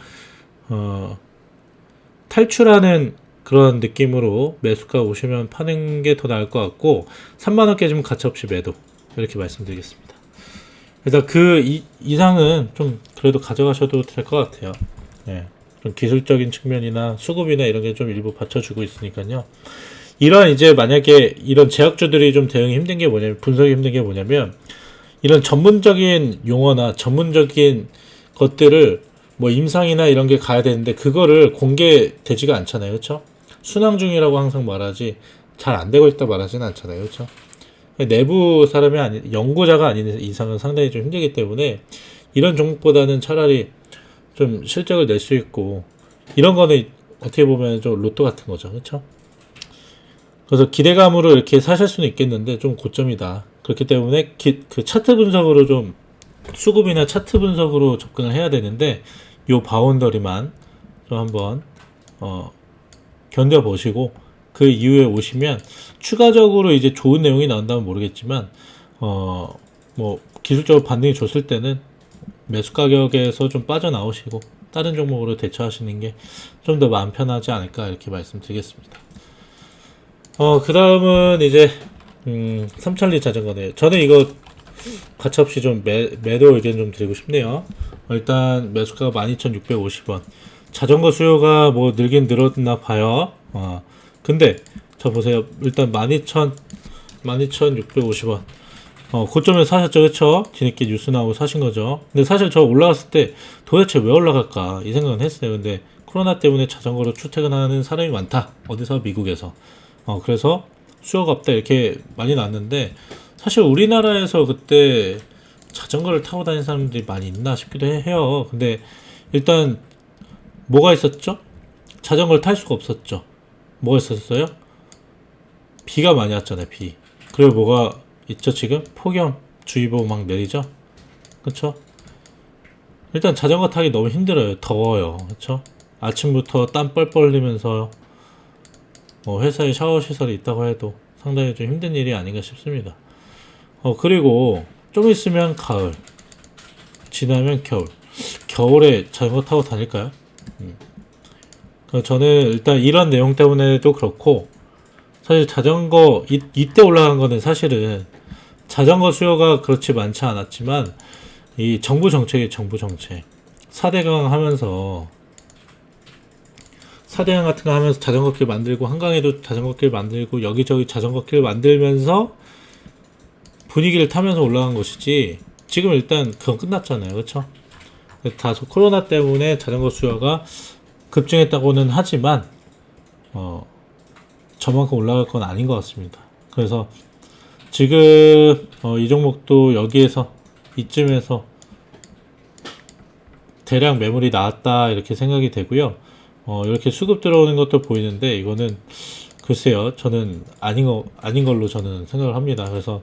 탈출하는 그런 느낌으로 매수가 오시면 파는 게 더 나을 것 같고 3만원 깨지면 가차없이 매도 이렇게 말씀드리겠습니다. 일단 그 이상은 좀 그래도 가져가셔도 될 것 같아요. 예. 좀 기술적인 측면이나 수급이나 이런 게 좀 일부 받쳐주고 있으니까요. 이런 이제 만약에 이런 제약주들이 좀 대응이 힘든 게 뭐냐면 분석이 힘든 게 뭐냐면 이런 전문적인 용어나 전문적인 것들을 뭐 임상이나 이런 게 가야 되는데 그거를 공개되지가 않잖아요. 그렇죠? 순항 중이라고 항상 말하지 잘 안 되고 있다 말하지는 않잖아요. 그렇죠? 내부 사람이 연구자가 아닌 이상은 상당히 좀 힘들기 때문에 이런 종목보다는 차라리 좀 실적을 낼 수 있고 이런 거는 어떻게 보면 좀 로또 같은 거죠. 그렇죠? 그래서 기대감으로 이렇게 사실 수는 있겠는데 좀 고점이다. 그렇기 때문에 그 차트 분석으로 좀 수급이나 차트 분석으로 접근을 해야 되는데 요 바운더리만 좀 한번 견뎌 보시고 그 이후에 오시면 추가적으로 이제 좋은 내용이 나온다면 모르겠지만 뭐 기술적으로 반등이 좋을 때는 매수 가격에서 좀 빠져나오시고 다른 종목으로 대처하시는 게 좀 더 마음 편하지 않을까 이렇게 말씀드리겠습니다. 그 다음은 이제 삼천리 자전거네요. 저는 이거 가차없이 좀 매도 의견 좀 드리고 싶네요. 일단 매수가가 12,650원. 자전거 수요가 뭐 늘긴 늘었나 봐요. 근데 저 보세요. 일단 12,650원. 고점에 사셨죠, 그쵸? 뒤늦게 뉴스 나오고 사신 거죠. 근데 사실 저 올라갔을 때 도대체 왜 올라갈까 이 생각은 했어요. 근데 코로나 때문에 자전거로 출퇴근하는 사람이 많다. 어디서? 미국에서. 그래서 수요가 없다 이렇게 많이 났는데 사실 우리나라에서 그때 자전거를 타고 다니는 사람들이 많이 있나 싶기도 해요. 근데 일단 뭐가 있었죠? 자전거를 탈 수가 없었죠. 뭐가 있었어요? 비가 많이 왔잖아요. 비. 그리고 뭐가 있죠 지금? 폭염주의보 막 내리죠? 그쵸? 일단 자전거 타기 너무 힘들어요. 더워요. 그쵸? 아침부터 땀 뻘뻘 흘리면서 회사에 샤워 시설이 있다고 해도 상당히 좀 힘든 일이 아닌가 싶습니다. 그리고 좀 있으면 가을, 지나면 겨울. 겨울에 자전거 타고 다닐까요? 저는 일단 이런 내용 때문에도 그렇고 사실 자전거 이때 올라간 거는 사실은 자전거 수요가 그렇지 많지 않았지만 이 정부 정책이 정부 정책 4대강 하면서 4대강 같은 거 하면서 자전거길 만들고 한강에도 자전거길 만들고 여기저기 자전거길 만들면서 분위기를 타면서 올라간 것이지 지금 일단 그건 끝났잖아요. 그렇죠? 다소 코로나 때문에 자전거 수요가 급증했다고는 하지만 저만큼 올라갈 건 아닌 것 같습니다. 그래서 지금 이 종목도 여기에서 이쯤에서 대량 매물이 나왔다 이렇게 생각이 되고요. 이렇게 수급 들어오는 것도 보이는데 이거는 글쎄요, 저는 아닌 걸로 저는 생각을 합니다. 그래서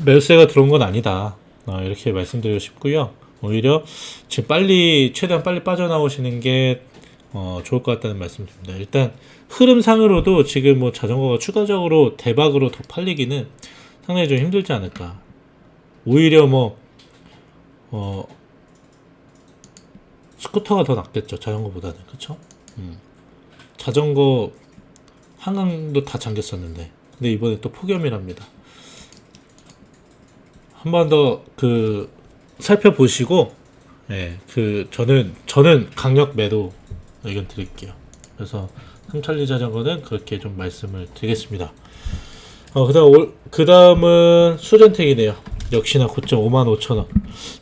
매수세가 들어온 건 아니다. 이렇게 말씀드리고 싶고요. 오히려 지금 최대한 빨리 빠져나오시는 게 좋을 것 같다는 말씀드립니다. 일단 흐름상으로도 지금 뭐 자전거가 추가적으로 대박으로 더 팔리기는 상당히 좀 힘들지 않을까. 오히려 스쿠터가 더 낫겠죠, 자전거보다는. 그쵸? 자전거 한강도 다 잠겼었는데 근데 이번에 또 폭염이랍니다. 한 번 더 살펴보시고 저는 강력 매도 의견 드릴게요. 그래서 삼천리 자전거는 그렇게 좀 말씀을 드리겠습니다. 그 다음은 수전택이네요. 역시나 고점 55,000원.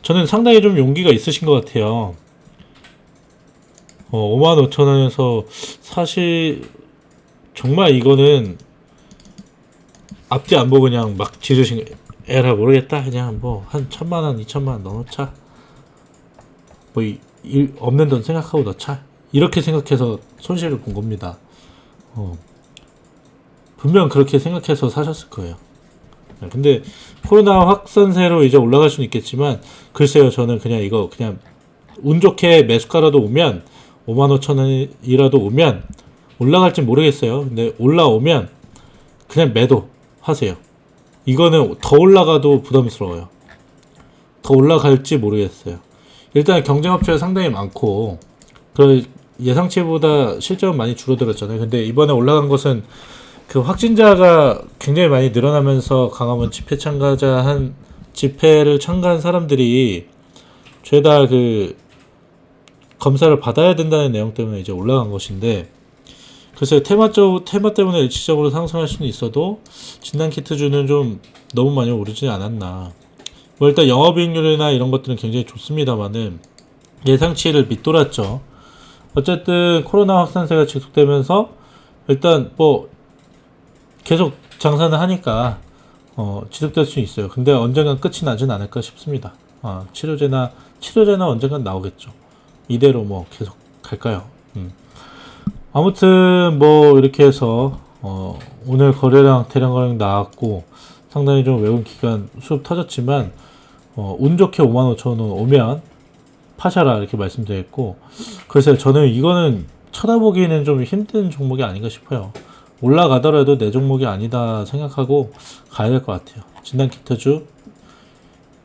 저는 상당히 좀 용기가 있으신 것 같아요. 55,000원에서 사실 정말 이거는 앞뒤 안 보고 그냥 막 지르신 에라 모르겠다 그냥 뭐 한 1,000만원 2,000만원 넣어놓자 뭐 없는 돈 생각하고 넣자 이렇게 생각해서 손실을 본 겁니다. 분명 그렇게 생각해서 사셨을 거예요. 근데 코로나 확산세로 이제 올라갈 수는 있겠지만 글쎄요, 저는 그냥 이거 그냥 운 좋게 매수가라도 오면 55,000원이라도 오면 올라갈지 모르겠어요. 근데 올라오면 그냥 매도 하세요. 이거는 더 올라가도 부담스러워요. 더 올라갈지 모르겠어요. 일단 경쟁업체가 상당히 많고 예상치보다 실적은 많이 줄어들었잖아요. 근데 이번에 올라간 것은 그 확진자가 굉장히 많이 늘어나면서 강화문 집회를 참가한 사람들이 죄다 검사를 받아야 된다는 내용 때문에 이제 올라간 것인데, 글쎄요, 테마 때문에 일시적으로 상승할 수는 있어도 진단키트주는 좀 너무 많이 오르지 않았나. 뭐 일단 영업이익률이나 이런 것들은 굉장히 좋습니다만은 예상치를 밑돌았죠. 어쨌든 코로나 확산세가 지속되면서 일단 뭐 계속 장사는 하니까 지속될 수 있어요. 근데 언젠간 끝이 나진 않을까 싶습니다. 치료제나 언젠간 나오겠죠. 이대로 뭐 계속 갈까요? 아무튼 뭐 이렇게 해서 오늘 거래량 대량 거래량 나왔고 상당히 좀 외운 기간 수급 터졌지만 운 좋게 55,000원 오면 파셔라 이렇게 말씀드렸고, 글쎄요, 저는 이거는 쳐다보기에는 좀 힘든 종목이 아닌가 싶어요. 올라가더라도 내 종목이 아니다 생각하고 가야 될 것 같아요. 진단키트주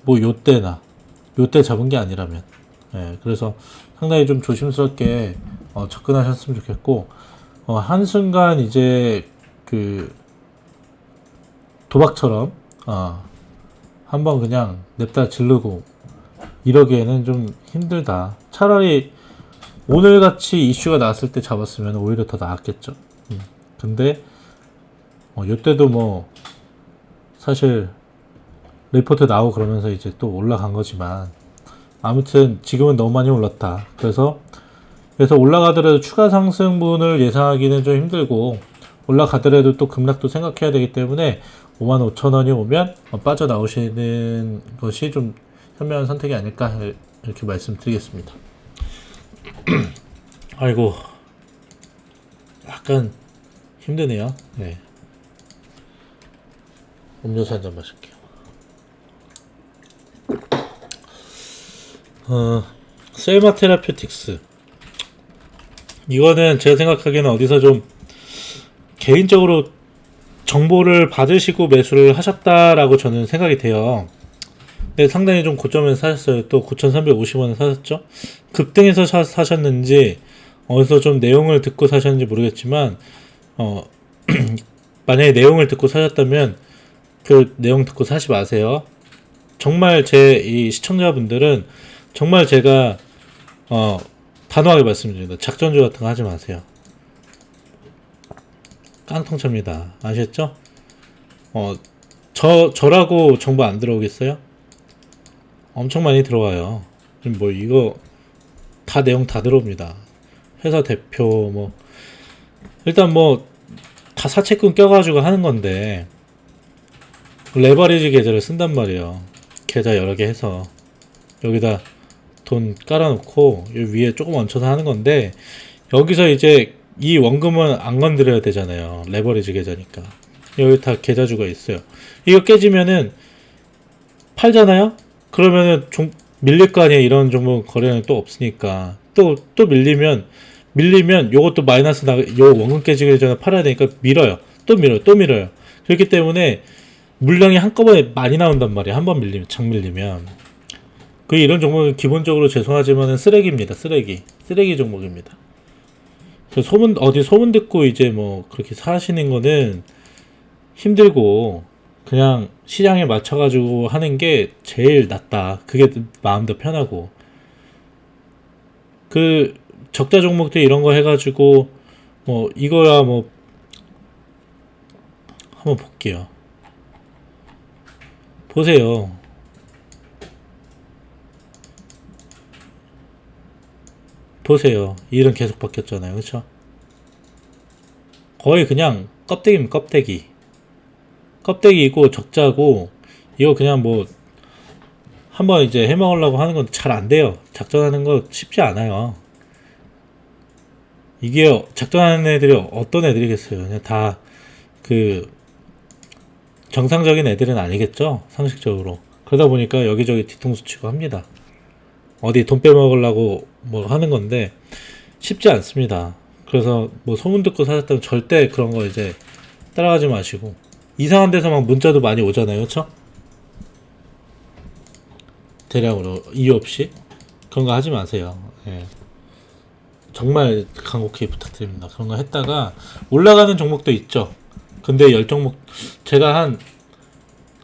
뭐 요때 잡은 게 아니라면. 그래서 상당히 좀 조심스럽게 접근하셨으면 좋겠고, 한순간 이제 도박처럼 한번 그냥 냅다 지르고 이러기에는 좀 힘들다. 차라리 오늘같이 이슈가 나왔을 때 잡았으면 오히려 더 나았겠죠. 근데 이때도 뭐 사실 리포트 나오고 그러면서 이제 또 올라간 거지만 아무튼 지금은 너무 많이 올랐다. 그래서 올라가더라도 추가 상승분을 예상하기는 좀 힘들고 올라가더라도 또 급락도 생각해야 되기 때문에 55,000원이 오면 빠져나오시는 것이 좀 현명한 선택이 아닐까 이렇게 말씀드리겠습니다. 아이고 약간 힘드네요. 네. 음료수 한잔 마실게요. 셀마 테라퓨틱스 이거는 제가 생각하기에는 어디서 좀 개인적으로 정보를 받으시고 매수를 하셨다라고 저는 생각이 돼요. 근데 상당히 좀 고점에서 사셨어요. 또 9,350원에 사셨죠. 급등해서 사셨는지 어디서 좀 내용을 듣고 사셨는지 모르겠지만 만약에 내용을 듣고 사셨다면 그 내용 듣고 사지 마세요. 정말 제 이 시청자분들은 정말 제가 단호하게 말씀드립니다. 작전주 같은 거 하지 마세요. 깡통차입니다. 아셨죠? 저라고 정보 안 들어오겠어요? 엄청 많이 들어와요. 뭐 이거 다 내용 다 들어옵니다. 회사 대표 뭐 일단 뭐 다 사채권 껴가지고 하는 건데 레버리지 계좌를 쓴단 말이에요. 계좌 여러 개 해서 여기다 돈 깔아놓고 이 위에 조금 얹혀서 하는 건데 여기서 이제 이 원금은 안 건드려야 되잖아요. 레버리지 계좌니까. 여기 다 계좌주가 있어요. 이거 깨지면은 팔잖아요? 그러면은 밀릴 거 아니에요. 이런 종목 거래는 또 없으니까. 또 밀리면 요것도 마이너스 요 원금 깨지기 전에 팔아야 되니까 밀어요. 또 밀어요. 그렇기 때문에 물량이 한꺼번에 많이 나온단 말이에요. 한번 밀리면, 장 밀리면. 이런 종목은 기본적으로 죄송하지만은 쓰레기입니다. 쓰레기 종목입니다. 어디 소문 듣고 이제 뭐 그렇게 사시는 거는 힘들고 그냥 시장에 맞춰가지고 하는 게 제일 낫다. 그게 마음도 편하고. 적자 종목들 이런 거 해가지고 뭐 이거야 뭐 한번 볼게요. 보세요. 일은 계속 바뀌었잖아요. 그쵸? 거의 그냥 껍데기면 껍데기이고 적자고 이거 그냥 뭐 한번 이제 해먹으려고 하는 건 잘 안 돼요. 작전하는 거 쉽지 않아요. 이게 작전하는 애들이 어떤 애들이겠어요. 그냥 다 정상적인 애들은 아니겠죠. 상식적으로. 그러다 보니까 여기저기 뒤통수 치고 합니다. 어디 돈 빼먹으려고 뭐 하는 건데 쉽지 않습니다. 그래서 뭐 소문 듣고 사셨다면 절대 그런 거 이제 따라가지 마시고 이상한 데서 막 문자도 많이 오잖아요. 그쵸? 대량으로 이유 없이 그런 거 하지 마세요. 예. 정말 간곡히 부탁드립니다. 그런 거 했다가 올라가는 종목도 있죠. 근데 10종목 제가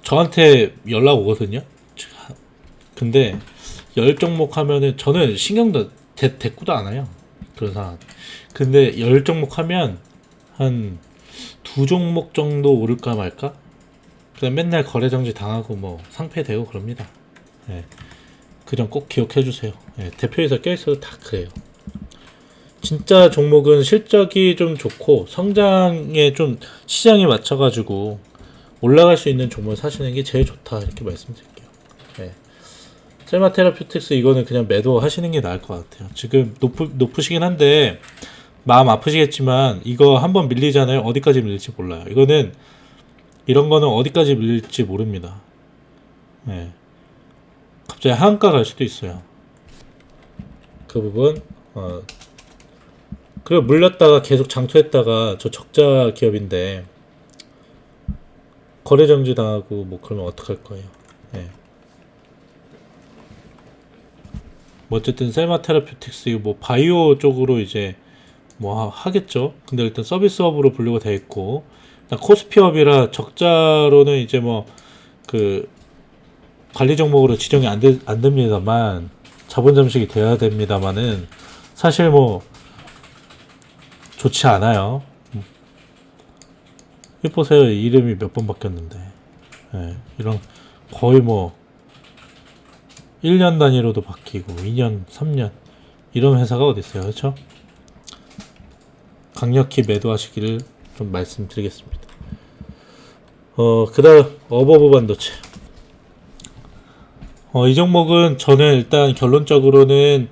저한테 연락 오거든요. 근데 10종목 하면은 저는 신경도 대꾸도 안 해요. 그런 상황. 근데 10종목 하면 한 2종목 정도 오를까 말까? 그냥 맨날 거래정지 당하고 뭐 상폐되고 그럽니다. 예. 그 점 꼭 기억해 주세요. 예. 대표이사 껴있어도 다 그래요. 진짜 종목은 실적이 좀 좋고 성장에 좀 시장에 맞춰가지고 올라갈 수 있는 종목을 사시는 게 제일 좋다 이렇게 말씀드릴게요. 네. 셀마 테라퓨틱스 이거는 그냥 매도 하시는 게 나을 것 같아요. 지금 높으시긴 한데 마음 아프시겠지만 이거 한번 밀리잖아요. 어디까지 밀릴지 몰라요. 이런 거는 어디까지 밀릴지 모릅니다. 네. 갑자기 하한가 갈 수도 있어요. 그 부분 그리고 물렸다가 계속 장투했다가 저 적자 기업인데 거래 정지 당하고 뭐 그러면 어떡할 거예요. 예. 뭐 어쨌든 셀마 테라퓨틱스 뭐 바이오 쪽으로 이제 뭐 하겠죠. 근데 일단 서비스업으로 분류가 돼 있고 코스피업이라 적자로는 이제 뭐 관리 종목으로 지정이 안 됩니다만 자본 잠식이 돼야 됩니다만은 사실 뭐 좋지 않아요. 이 보세요. 이름이 몇 번 바뀌었는데. 예, 이런 거의 뭐 1년 단위로도 바뀌고 2년, 3년 이런 회사가 어디 있어요. 그렇죠? 강력히 매도하시기를 좀 말씀드리겠습니다. 그 다음 어버브 반도체. 이 종목은 저는 일단 결론적으로는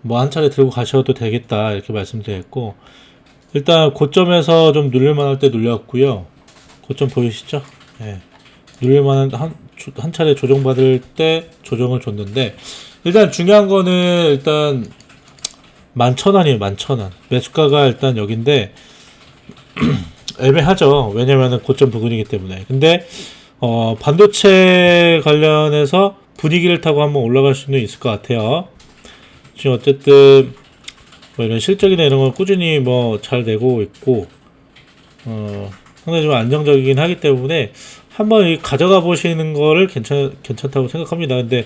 뭐 한 차례 들고 가셔도 되겠다 이렇게 말씀드렸고, 일단 고점에서 좀 누릴만 할 때 눌렸고요. 고점 보이시죠? 예. 누릴만한 한 차례 조정받을 때 조정을 줬는데, 일단 중요한 거는 일단 11,000원이에요. 11,000원 매수가가 일단 여긴데 애매하죠. 왜냐면은 고점 부근이기 때문에. 근데 반도체 관련해서 분위기를 타고 한번 올라갈 수는 있을 것 같아요. 지금 어쨌든 뭐 이런 실적이나 이런 걸 꾸준히 뭐 잘 내고 있고, 상당히 좀 안정적이긴 하기 때문에 한번 가져가 보시는 거를 괜찮다고 생각합니다. 근데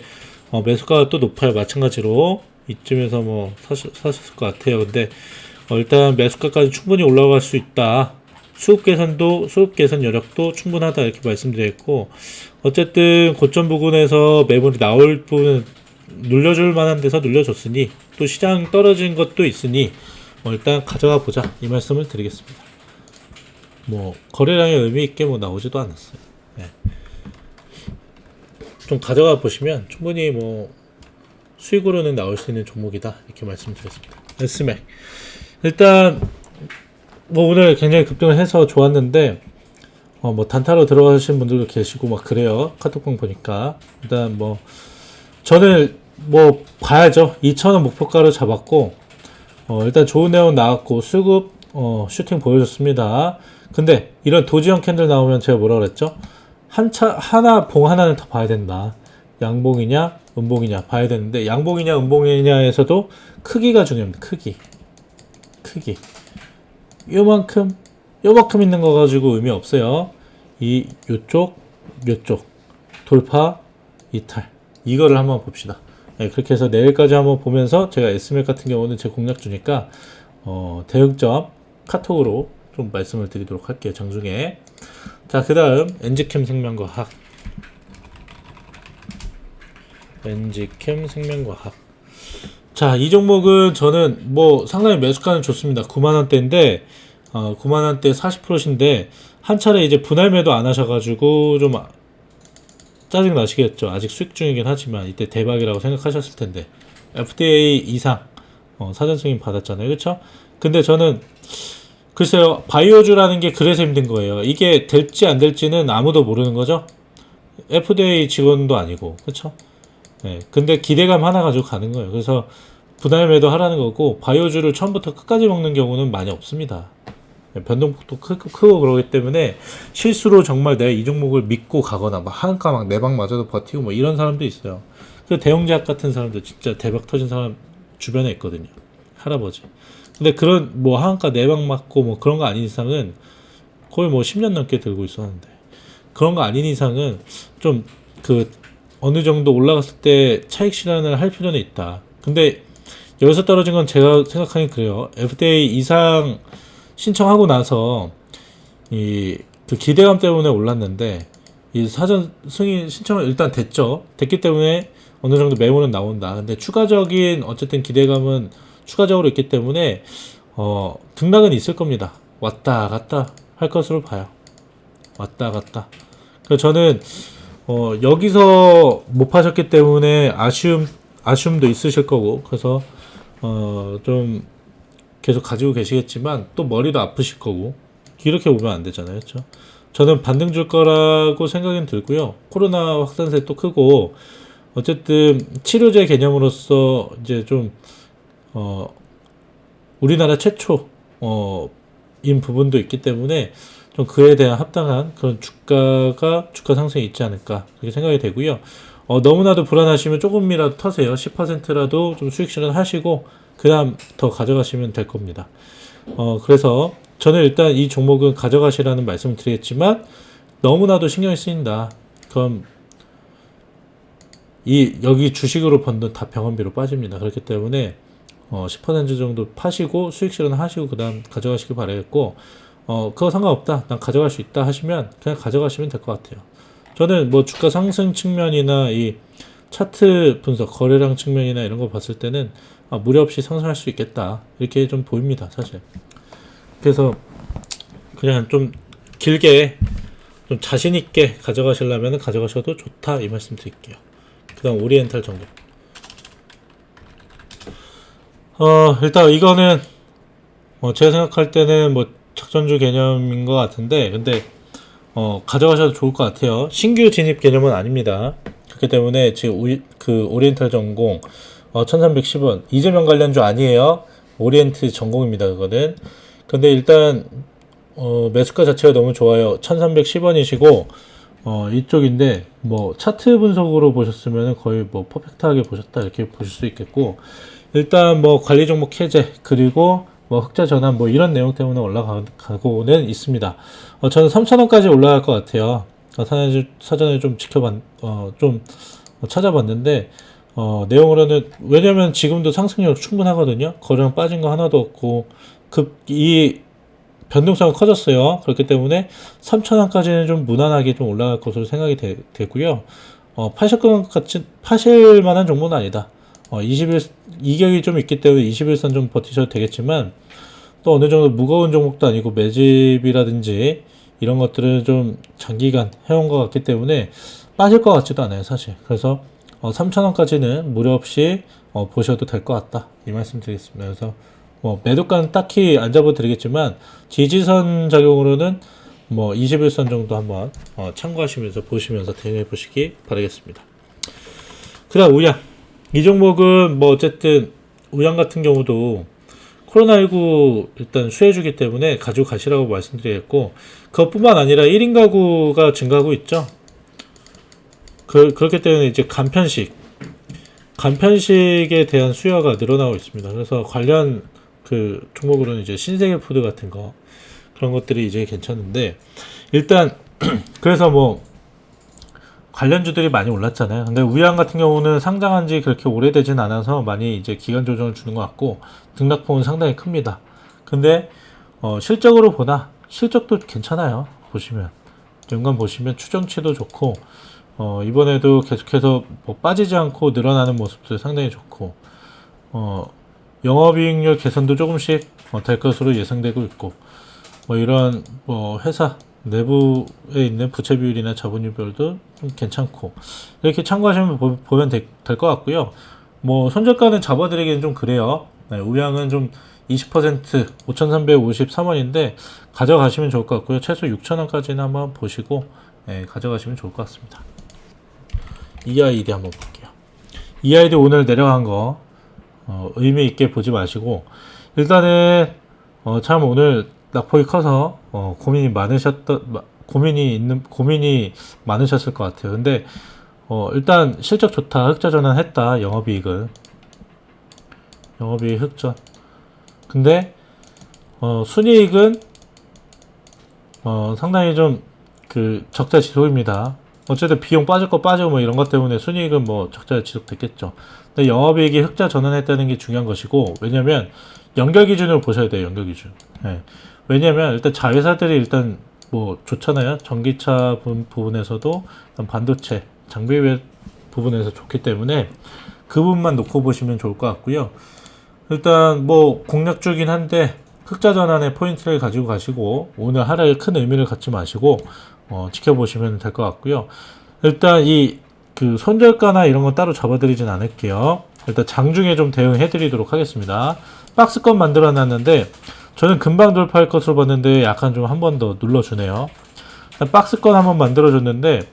매수가가 또 높아요. 마찬가지로 이쯤에서 뭐 사셨을 것 같아요. 근데 일단 매수가까지 충분히 올라갈 수 있다. 수급 개선 여력도 충분하다 이렇게 말씀드렸고, 어쨌든 고점 부근에서 매물이 나올 부분 눌려줄 만한 데서 눌려줬으니, 또 시장 떨어진 것도 있으니 일단 가져가 보자 이 말씀을 드리겠습니다. 뭐 거래량이 의미 있게 뭐 나오지도 않았어요. 네. 좀 가져가 보시면 충분히 뭐 수익으로는 나올 수 있는 종목이다 이렇게 말씀드렸습니다. S맥 일단 뭐 오늘 굉장히 급등을 해서 좋았는데, 뭐 단타로 들어가신 분들도 계시고 막 그래요. 카톡방 보니까. 일단 뭐 저는 뭐 봐야죠. 2,000원 목표가로 잡았고, 일단 좋은 내용 나왔고 수급 슈팅 보여줬습니다. 근데 이런 도지형 캔들 나오면 제가 뭐라 그랬죠? 봉 하나는 더 봐야 된다. 양봉이냐 음봉이냐 봐야 되는데, 양봉이냐 음봉이냐에서도 크기가 중요합니다. 크기 요만큼 있는 거 가지고 의미 없어요. 요쪽 돌파 이탈, 이거를 한번 봅시다. 네, 그렇게 해서 내일까지 한번 보면서 제가 S맥 같은 경우는 제 공략 주니까 대응점 카톡으로 좀 말씀을 드리도록 할게요. 장중에. 자, 그 다음 엔지캠 생명과학. 자, 이 종목은 저는 뭐 상당히 매수가는 좋습니다. 9만원대인데 9만원대 40%신데 한 차례 이제 분할 매도 안 하셔가지고 좀 짜증 나시겠죠. 아직 수익 중이긴 하지만 이때 대박이라고 생각하셨을 텐데, FDA 이상 사전 승인 받았잖아요. 그쵸? 근데 저는 글쎄요, 바이오주라는 게 그래서 힘든 거예요. 이게 될지 안 될지는 아무도 모르는 거죠. FDA 직원도 아니고, 그쵸? 네, 근데 기대감 하나 가지고 가는 거예요. 그래서 분할 매도 하라는 거고, 바이오주를 처음부터 끝까지 먹는 경우는 많이 없습니다. 변동폭도 크고 그러기 때문에 실수로 정말 내가 이 종목을 믿고 가거나 막 한가 막 네 방 맞아도 버티고 뭐 이런 사람도 있어요. 그 대형제약 같은 사람들 진짜 대박 터진 사람 주변에 있거든요. 할아버지. 근데 그런 뭐 한가 네 방 맞고 뭐 그런 거 아닌 이상은 거의 뭐 10년 넘게 들고 있었는데, 그런 거 아닌 이상은 좀 어느 정도 올라갔을 때 차익 실현을 할 필요는 있다. 근데 여기서 떨어진 건 제가 생각하기엔 그래요. FDA 이상 신청하고 나서 그 기대감 때문에 올랐는데, 이 사전 승인 신청은 일단 됐기 때문에 어느 정도 매물은 나온다. 근데 추가적인 어쨌든 기대감은 추가적으로 있기 때문에 등락은 있을 겁니다. 왔다 갔다 할 것으로 봐요. 왔다 갔다. 그래서 저는 여기서 못 파셨기 때문에 아쉬움도 있으실 거고, 그래서 좀 계속 가지고 계시겠지만 또 머리도 아프실 거고, 이렇게 보면 안 되잖아요. 그렇죠? 저는 반등 줄 거라고 생각은 들고요. 코로나 확산세 또 크고, 어쨌든 치료제 개념으로서 이제 좀 우리나라 최초 인 부분도 있기 때문에 좀 그에 대한 합당한 그런 주가 상승이 있지 않을까 그렇게 생각이 되고요. 너무나도 불안하시면 조금이라도 터세요. 10%라도 좀 수익 실현하시고 그 다음 더 가져가시면 될 겁니다. 그래서 저는 일단 이 종목은 가져가시라는 말씀을 드리겠지만, 너무나도 신경이 쓰인다. 그럼 여기 주식으로 번 돈 다 병원비로 빠집니다. 그렇기 때문에 10% 정도 파시고 수익 실현하시고 그 다음 가져가시길 바라겠고, 그거 상관없다, 난 가져갈 수 있다 하시면 그냥 가져가시면 될 것 같아요. 저는 뭐 주가 상승 측면이나 이 차트 분석, 거래량 측면이나 이런 거 봤을 때는 무리 없이 상승할 수 있겠다 이렇게 좀 보입니다, 사실. 그래서 그냥 좀 길게 좀 자신 있게 가져가시려면 가져가셔도 좋다 이 말씀 드릴게요. 그다음 오리엔탈 정보. 일단 이거는 제가 생각할 때는 뭐 작전주 개념인 것 같은데, 근데 가져가셔도 좋을 것 같아요. 신규 진입 개념은 아닙니다. 그렇기 때문에 지금 그 오리엔탈 전공 1310원 이재명 관련주 아니에요. 오리엔트 전공입니다. 그거는. 근데 일단 매수가 자체가 너무 좋아요. 1310원이시고 이쪽인데 뭐 차트 분석으로 보셨으면 거의 뭐 퍼펙트하게 보셨다 이렇게 보실 수 있겠고, 일단 뭐 관리 종목 해제 그리고 뭐 흑자 전환 뭐 이런 내용 때문에 올라가고는 있습니다. 저는 3,000원까지 올라갈 것 같아요. 사전에 좀 좀 찾아봤는데 내용으로는, 왜냐면 지금도 상승력 충분하거든요. 거래량 빠진 거 하나도 없고 이 변동성은 커졌어요. 그렇기 때문에 3,000원까지는 좀 무난하게 좀 올라갈 것으로 생각이 되고요. 파실 만한 정도는 아니다. 21 이격이 좀 있기 때문에 21선 좀 버티셔도 되겠지만, 또 어느 정도 무거운 종목도 아니고 매집이라든지 이런 것들은 좀 장기간 해온 것 같기 때문에 빠질 것 같지도 않아요, 사실. 그래서 3,000원까지는 무료 없이 보셔도 될 것 같다 이 말씀 드리겠습니다. 그래서 뭐 매도가는 딱히 안 잡아드리겠지만 지지선 작용으로는 뭐 21선 정도 한번 참고하시면서 보시면서 대응해 보시기 바라겠습니다. 그 다음 우양. 이 종목은 뭐 어쨌든 우양 같은 경우도 코로나19 일단 수혜주기 때문에 가지고 가시라고 말씀드리겠고, 그것뿐만 아니라 1인 가구가 증가하고 있죠. 그렇기 때문에 이제 간편식에 대한 수요가 늘어나고 있습니다. 그래서 관련 그 종목으로는 이제 신세계 푸드 같은 거, 그런 것들이 이제 괜찮은데, 일단 그래서 뭐 관련주들이 많이 올랐잖아요. 근데 우양 같은 경우는 상장한 지 그렇게 오래되진 않아서 많이 이제 기간 조정을 주는 것 같고, 등락폭은 상당히 큽니다. 근데 실적으로 보나 실적도 괜찮아요. 보시면 연간 보시면 추정치도 좋고, 이번에도 계속해서 뭐 빠지지 않고 늘어나는 모습도 상당히 좋고, 영업이익률 개선도 조금씩 될 것으로 예상되고 있고, 뭐 이런 뭐 회사 내부에 있는 부채 비율이나 자본율별도 좀 괜찮고, 이렇게 참고하시면 보면 될 것 같고요. 뭐 손절가는 잡아드리기는 좀 그래요. 네, 우량은 좀 20% 5,353원인데 가져가시면 좋을 것 같고요. 최소 6,000원까지는 한번 보시고 가져가시면 좋을 것 같습니다. EID 한번 볼게요. EID 오늘 내려간 거 의미 있게 보지 마시고, 일단은 참 오늘 낙폭이 커서 고민이 많으셨을 것 같아요. 근데 일단 실적 좋다, 흑자 전환했다, 영업이익 흑전. 근데 순이익은 상당히 좀 그 적자 지속입니다. 어쨌든 비용 빠질 거 빠지고 뭐 이런 것 때문에 순이익은 뭐 적자 지속됐겠죠. 근데 영업이익이 흑자 전환했다는 게 중요한 것이고, 왜냐면 연결 기준으로 보셔야 돼요. 연결 기준. 네. 왜냐면 일단 자회사들이 일단 뭐 좋잖아요. 전기차 부분에서도 반도체 장비 부분에서 좋기 때문에 그 부분만 놓고 보시면 좋을 것 같고요. 일단 뭐 공략주긴 한데 흑자 전환의 포인트를 가지고 가시고, 오늘 하락에 큰 의미를 갖지 마시고 지켜보시면 될 것 같고요. 일단 이 그 손절가나 이런 건 따로 잡아드리진 않을게요. 일단 장중에 좀 대응해 드리도록 하겠습니다. 박스권 만들어 놨는데 저는 금방 돌파할 것으로 봤는데 약간 좀 한 번 더 눌러주네요. 박스권 한번 만들어 줬는데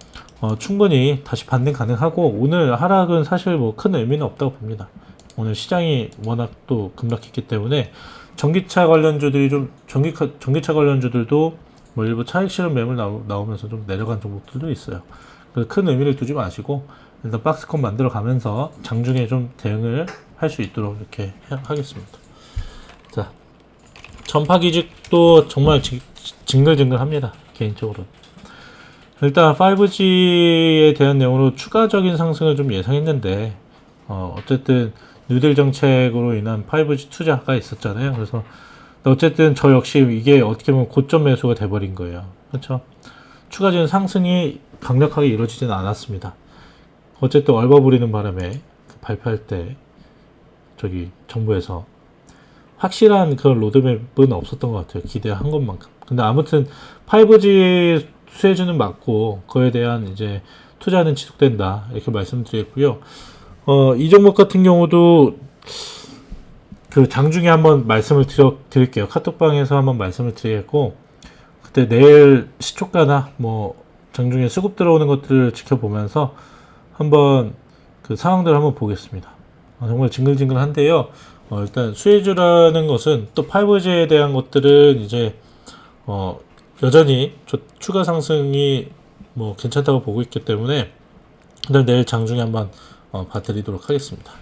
충분히 다시 반등 가능하고, 오늘 하락은 사실 뭐 큰 의미는 없다고 봅니다. 오늘 시장이 워낙 또 급락했기 때문에 전기차 관련주들이 좀 전기차 관련주들도 뭐 일부 차익 실현 매물 나오면서 좀 내려간 종목들도 있어요. 그래서 큰 의미를 두지 마시고 일단 박스권 만들어 가면서 장중에 좀 대응을 할 수 있도록 이렇게 하겠습니다. 자, 전파기직도 정말 징글징글합니다. 개인적으로. 일단 5G에 대한 내용으로 추가적인 상승을 좀 예상했는데 어쨌든 뉴딜 정책으로 인한 5G 투자가 있었잖아요. 그래서 어쨌든 저 역시 이게 어떻게 보면 고점 매수가 돼버린 거예요. 그렇죠? 추가적인 상승이 강력하게 이루어지지는 않았습니다. 어쨌든 얼버무리는 바람에 발표할 때 저기 정부에서 확실한 그런 로드맵은 없었던 것 같아요. 기대한 것만큼. 근데 아무튼 5G 수혜주는 맞고 그에 대한 이제 투자는 지속된다 이렇게 말씀드리겠고요. 이 종목 같은 경우도 그 장중에 한번 말씀을 드릴게요. 카톡방에서 한번 말씀을 드리겠고, 그때 내일 시초가나 뭐 장중에 수급 들어오는 것들을 지켜보면서 한번 그 상황들을 한번 보겠습니다. 정말 징글징글한데요. 일단 수혜주라는 것은 또 5G에 대한 것들은 이제 여전히 추가 상승이 뭐 괜찮다고 보고 있기 때문에 일단 내일 장중에 한번 봐드리도록 하겠습니다.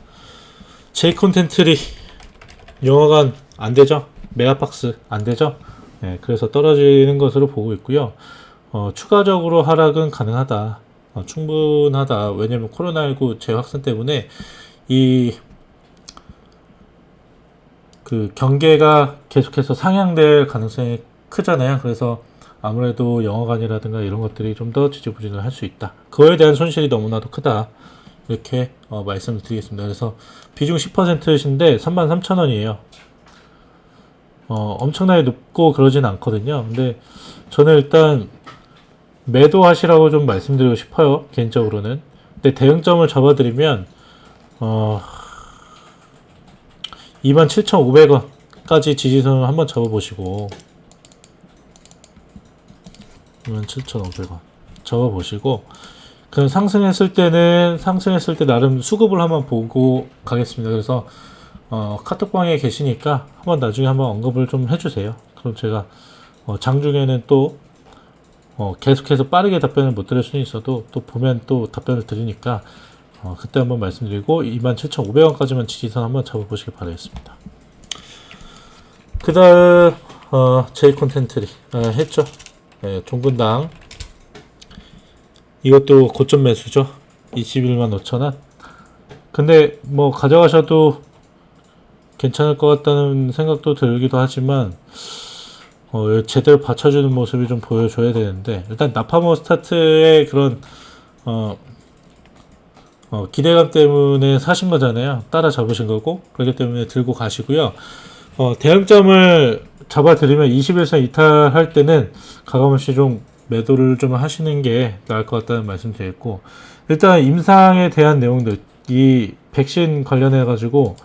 J 콘텐츠리 영화관 안 되죠? 메가박스 안 되죠? 네, 그래서 떨어지는 것으로 보고 있고요. 추가적으로 하락은 가능하다. 충분하다. 왜냐면 코로나19 재확산 때문에 이 그 경계가 계속해서 상향될 가능성이 크잖아요. 그래서 아무래도 영화관이라든가 이런 것들이 좀 더 지지부진을 할 수 있다. 그거에 대한 손실이 너무나도 크다. 이렇게 말씀을 드리겠습니다. 그래서 비중 10%신데 33,000원이에요. 엄청나게 높고 그러진 않거든요. 근데 저는 일단 매도하시라고 좀 말씀드리고 싶어요. 개인적으로는. 근데 대응점을 잡아드리면 27,500원까지 지지선을 한번 잡아보시고 27,500원 잡아보시고 그 상승했을 때 나름 수급을 한번 보고 가겠습니다. 그래서 카톡방에 계시니까 한번 나중에 한번 언급을 좀 해주세요. 그럼 제가 장중에는 또 계속해서 빠르게 답변을 못 드릴 수는 있어도 또 보면 또 답변을 드리니까 그때 한번 말씀드리고 27,500원까지만 지지선 한번 잡아보시길 바라겠습니다. 그 다음 J 콘텐츠리 했죠. 종근당 이것도 고점 매수죠. 21만 5천원. 근데 뭐 가져가셔도 괜찮을 것 같다는 생각도 들기도 하지만 제대로 받쳐주는 모습이 좀 보여줘야 되는데 일단 나파모 스타트의 그런 기대감 때문에 사신 거잖아요. 따라 잡으신 거고 그렇기 때문에 들고 가시고요. 대응점을 잡아드리면 21선 이탈할 때는 가감없이 좀 매도를 좀 하시는 게 나을 것 같다는 말씀 드렸고 일단 임상에 대한 내용들 이 백신 관련해 가지고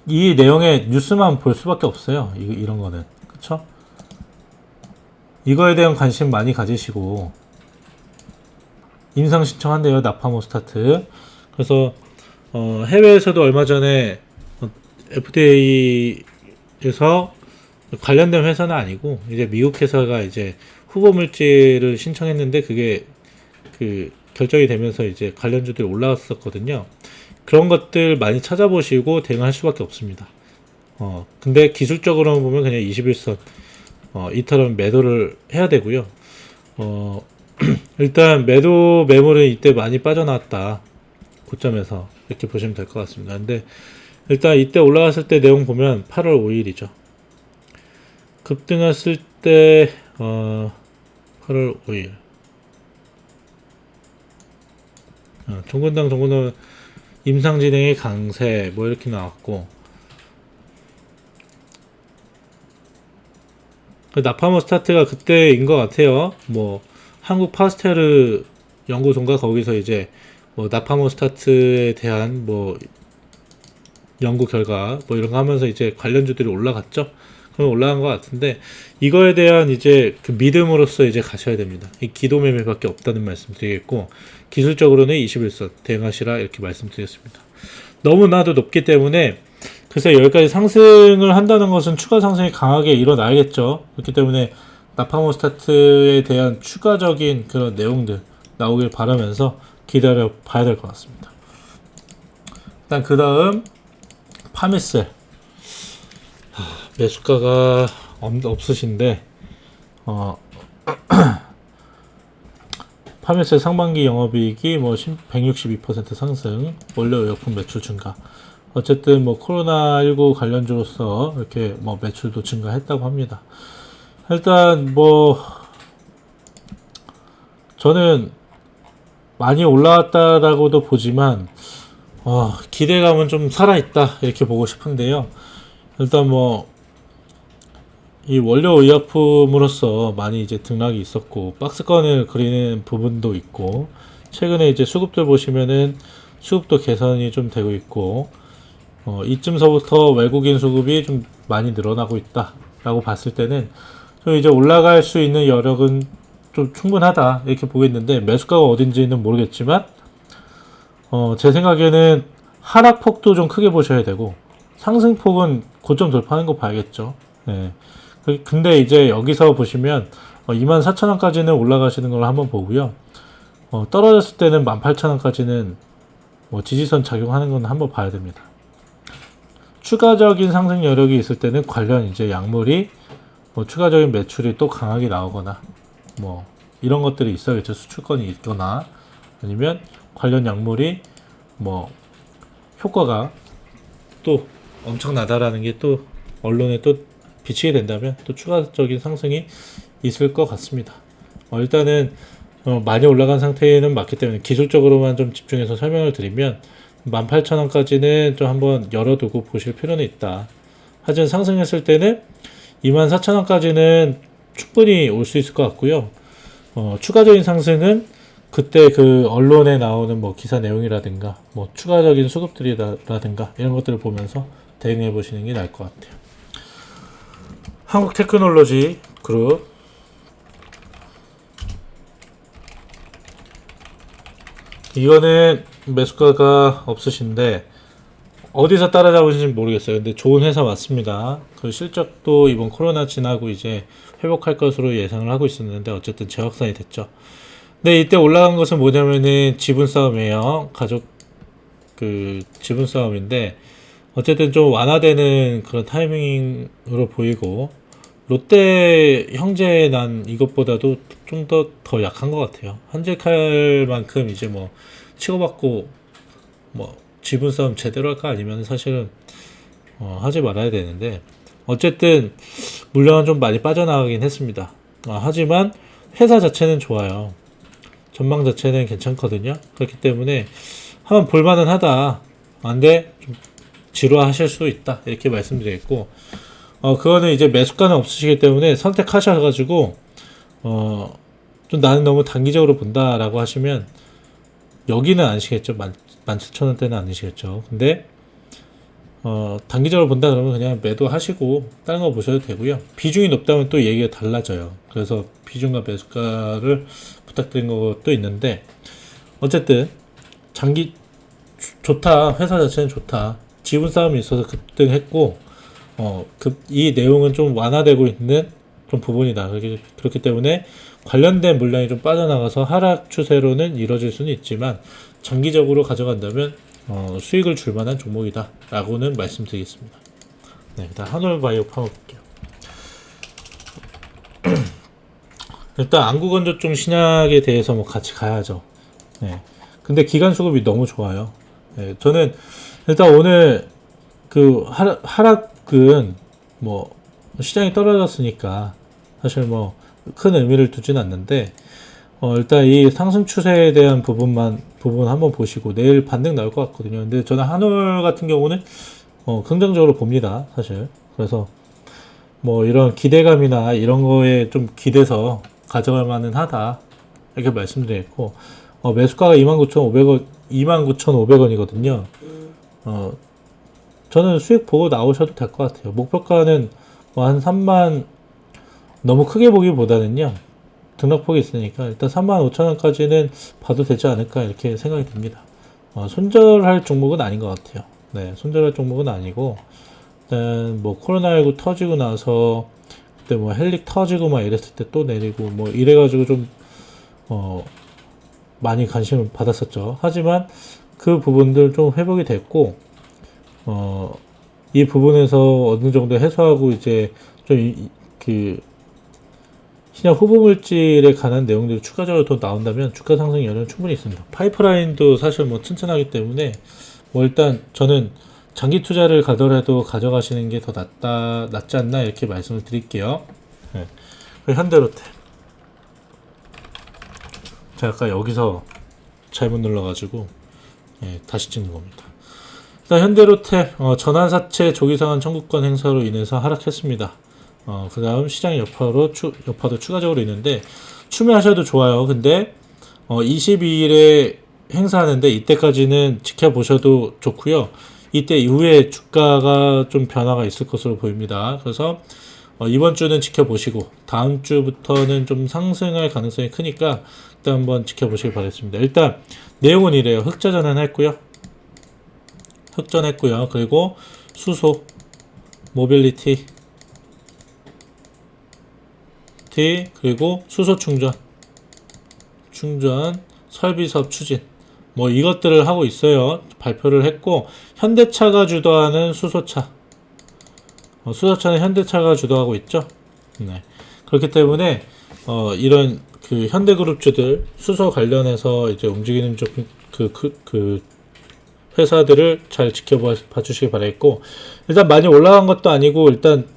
이 내용의 뉴스만 볼 수밖에 없어요. 이런 거는 그쵸? 이거에 대한 관심 많이 가지시고 임상 신청한대요. 나파모 스타트. 그래서 해외에서도 얼마 전에 FDA에서 관련된 회사는 아니고 이제 미국 회사가 이제 후보 물질을 신청했는데 그게 그 결정이 되면서 이제 관련주들이 올라왔었거든요. 그런 것들 많이 찾아보시고 대응할 수밖에 없습니다. 근데 기술적으로 보면 그냥 21선 이처럼 매도를 해야 되고요. 일단 매도 매물은 이때 많이 빠져나왔다. 고점에서 이렇게 보시면 될 것 같습니다. 근데 일단 이때 올라갔을 때 내용 보면 8월 5일이죠. 급등했을 때 8월 5일 종근당 임상진행의 강세 뭐 이렇게 나왔고 나파모 스타트가 그때인 것 같아요. 뭐 한국 파스테르 연구소인가 거기서 이제 뭐 나파모 스타트에 대한 뭐 연구 결과 뭐 이런 거 하면서 이제 관련주들이 올라갔죠. 그럼 올라간 것 같은데 이거에 대한 이제 그 믿음으로써 이제 가셔야 됩니다. 이 기도 매매밖에 없다는 말씀 드리겠고 기술적으로는 21선 대응하시라 이렇게 말씀드렸습니다. 너무나도 높기 때문에 그래서 여기까지 상승을 한다는 것은 추가 상승이 강하게 일어나야겠죠. 그렇기 때문에 나파모 스타트에 대한 추가적인 그런 내용들 나오길 바라면서 기다려 봐야 될 것 같습니다. 일단 그 다음 파미셀 매수가가 없으신데 파미셀 상반기 영업이익이 뭐 162% 상승, 원료의약품 매출 증가. 어쨌든 뭐 코로나19 관련주로서 이렇게 뭐 매출도 증가했다고 합니다. 일단 뭐 저는 많이 올라왔다라고도 보지만 기대감은 좀 살아있다 이렇게 보고 싶은데요. 일단 뭐 이 원료 의약품으로서 많이 이제 등락이 있었고 박스권을 그리는 부분도 있고 최근에 이제 수급들 보시면은 수급도 개선이 좀 되고 있고 이쯤서부터 외국인 수급이 좀 많이 늘어나고 있다라고 봤을 때는 좀 이제 올라갈 수 있는 여력은 좀 충분하다 이렇게 보겠는데 매수가가 어딘지는 모르겠지만 제 생각에는 하락폭도 좀 크게 보셔야 되고 상승폭은 고점 돌파하는 거 봐야겠죠. 네. 근데 이제 여기서 보시면 24,000원까지는 올라가시는 걸 한번 보고요. 떨어졌을 때는 18,000원까지는 뭐 지지선 작용하는 건 한번 봐야 됩니다. 추가적인 상승 여력이 있을 때는 관련 이제 약물이 뭐 추가적인 매출이 또 강하게 나오거나 뭐 이런 것들이 있어야겠죠. 수출권이 있거나 아니면 관련 약물이 뭐 효과가 또 엄청나다라는 게 또 언론에 또 비치게 된다면 또 추가적인 상승이 있을 것 같습니다. 일단은 많이 올라간 상태는 맞기 때문에 기술적으로만 좀 집중해서 설명을 드리면 18,000원까지는 좀 한번 열어두고 보실 필요는 있다. 하지만 상승했을 때는 24,000원까지는 충분히 올 수 있을 것 같고요. 추가적인 상승은 그때 그 언론에 나오는 뭐 기사 내용이라든가 뭐 추가적인 수급들이라든가 이런 것들을 보면서 대응해 보시는 게 나을 것 같아요. 한국테크놀로지 그룹 이거는 매수가가 없으신데 어디서 따라잡으신지 모르겠어요. 근데 좋은 회사 맞습니다. 그 실적도 이번 코로나 지나고 이제 회복할 것으로 예상을 하고 있었는데 어쨌든 재확산이 됐죠. 근데 이때 올라간 것은 뭐냐면은 지분 싸움이에요. 가족 그 지분 싸움인데 어쨌든 좀 완화되는 그런 타이밍으로 보이고 롯데 형제난 이것보다도 좀 더 약한 것 같아요. 한직할 만큼 이제 뭐 치고받고 뭐 지분 싸움 제대로 할까 아니면 사실은 하지 말아야 되는데 어쨌든 물량은 좀 많이 빠져나가긴 했습니다. 하지만 회사 자체는 좋아요. 전망 자체는 괜찮거든요. 그렇기 때문에 한번 볼만은 하다. 안돼 좀 지루하실 수 있다 이렇게 말씀드리겠고 그거는 이제 매수가는 없으시기 때문에 선택하셔가지고 좀 나는 너무 단기적으로 본다라고 하시면 여기는 아니시겠죠. 17,000원대는 아니시겠죠. 근데 단기적으로 본다 그러면 그냥 매도하시고 다른 거 보셔도 되고요. 비중이 높다면 또 얘기가 달라져요. 그래서 비중과 매수가를 부탁드린 것도 있는데 어쨌든 장기 좋다. 회사 자체는 좋다. 지분 싸움이 있어서 급등했고 이 내용은 좀 완화되고 있는 그런 부분이다. 그렇기 때문에 관련된 물량이 좀 빠져나가서 하락 추세로는 이뤄질 수는 있지만 장기적으로 가져간다면 수익을 줄 만한 종목이다 라고는 말씀드리겠습니다. 네, 일단 한올바이오 파볼게요. 일단 안구건조증 신약에 대해서 뭐 같이 가야죠. 네. 근데 기간 수급이 너무 좋아요. 네, 저는 일단 오늘 그 하락은 뭐 시장이 떨어졌으니까 사실 뭐 큰 의미를 두진 않는데 일단 이 상승 추세에 대한 부분 한번 보시고 내일 반등 나올 것 같거든요. 근데 저는 한올 같은 경우는 긍정적으로 봅니다. 사실 그래서 뭐 이런 기대감이나 이런 거에 좀 기대서 가져갈 만은 하다 이렇게 말씀드리겠고 매수가가 29,500원 29,500원이거든요. 저는 수익 보고 나오셔도 될 것 같아요. 목표가는 뭐 한 3만 너무 크게 보기보다는요. 등락폭이 있으니까 일단 35,000원까지는 봐도 되지 않을까 이렇게 생각이 듭니다. 손절할 종목은 아닌 것 같아요. 네, 손절할 종목은 아니고 일단 뭐 코로나19 터지고 나서 그때 뭐 헬릭 터지고 막 이랬을 때 또 내리고 뭐 이래가지고 좀 많이 관심을 받았었죠. 하지만 그 부분들 좀 회복이 됐고 이 부분에서 어느 정도 해소하고 이제 좀 신약 후보 물질에 관한 내용들이 추가적으로 더 나온다면 주가 상승 여력은 충분히 있습니다. 파이프라인도 사실 뭐 튼튼하기 때문에 뭐 일단 저는 장기 투자를 가더라도 가져가시는 게 더 낫지 않나 이렇게 말씀을 드릴게요. 네. 현대로템. 제가 아까 여기서 잘못 눌러가지고 다시 찍는 겁니다. 자, 현대로템 전환사채 조기상환 청구권 행사로 인해서 하락했습니다. 그 다음 시장 여파도 추가적으로 있는데 추매하셔도 좋아요. 근데 22일에 행사하는데 이때까지는 지켜보셔도 좋고요. 이때 이후에 주가가 좀 변화가 있을 것으로 보입니다. 그래서 이번 주는 지켜보시고 다음 주부터는 좀 상승할 가능성이 크니까 일단 한번 지켜보시길 바라겠습니다. 일단 내용은 이래요. 흑자 전환했고요. 흑전했고요. 그리고 수소, 모빌리티, 그리고 수소 충전, 설비사업 추진 뭐 이것들을 하고 있어요. 발표를 했고 현대차가 주도하는 수소차, 수소차는 현대차가 주도하고 있죠. 네. 그렇기 때문에 이런 그 현대그룹주들 수소 관련해서 이제 움직이는 그 회사들을 잘 지켜봐 주시기 바라겠고, 일단 많이 올라간 것도 아니고 일단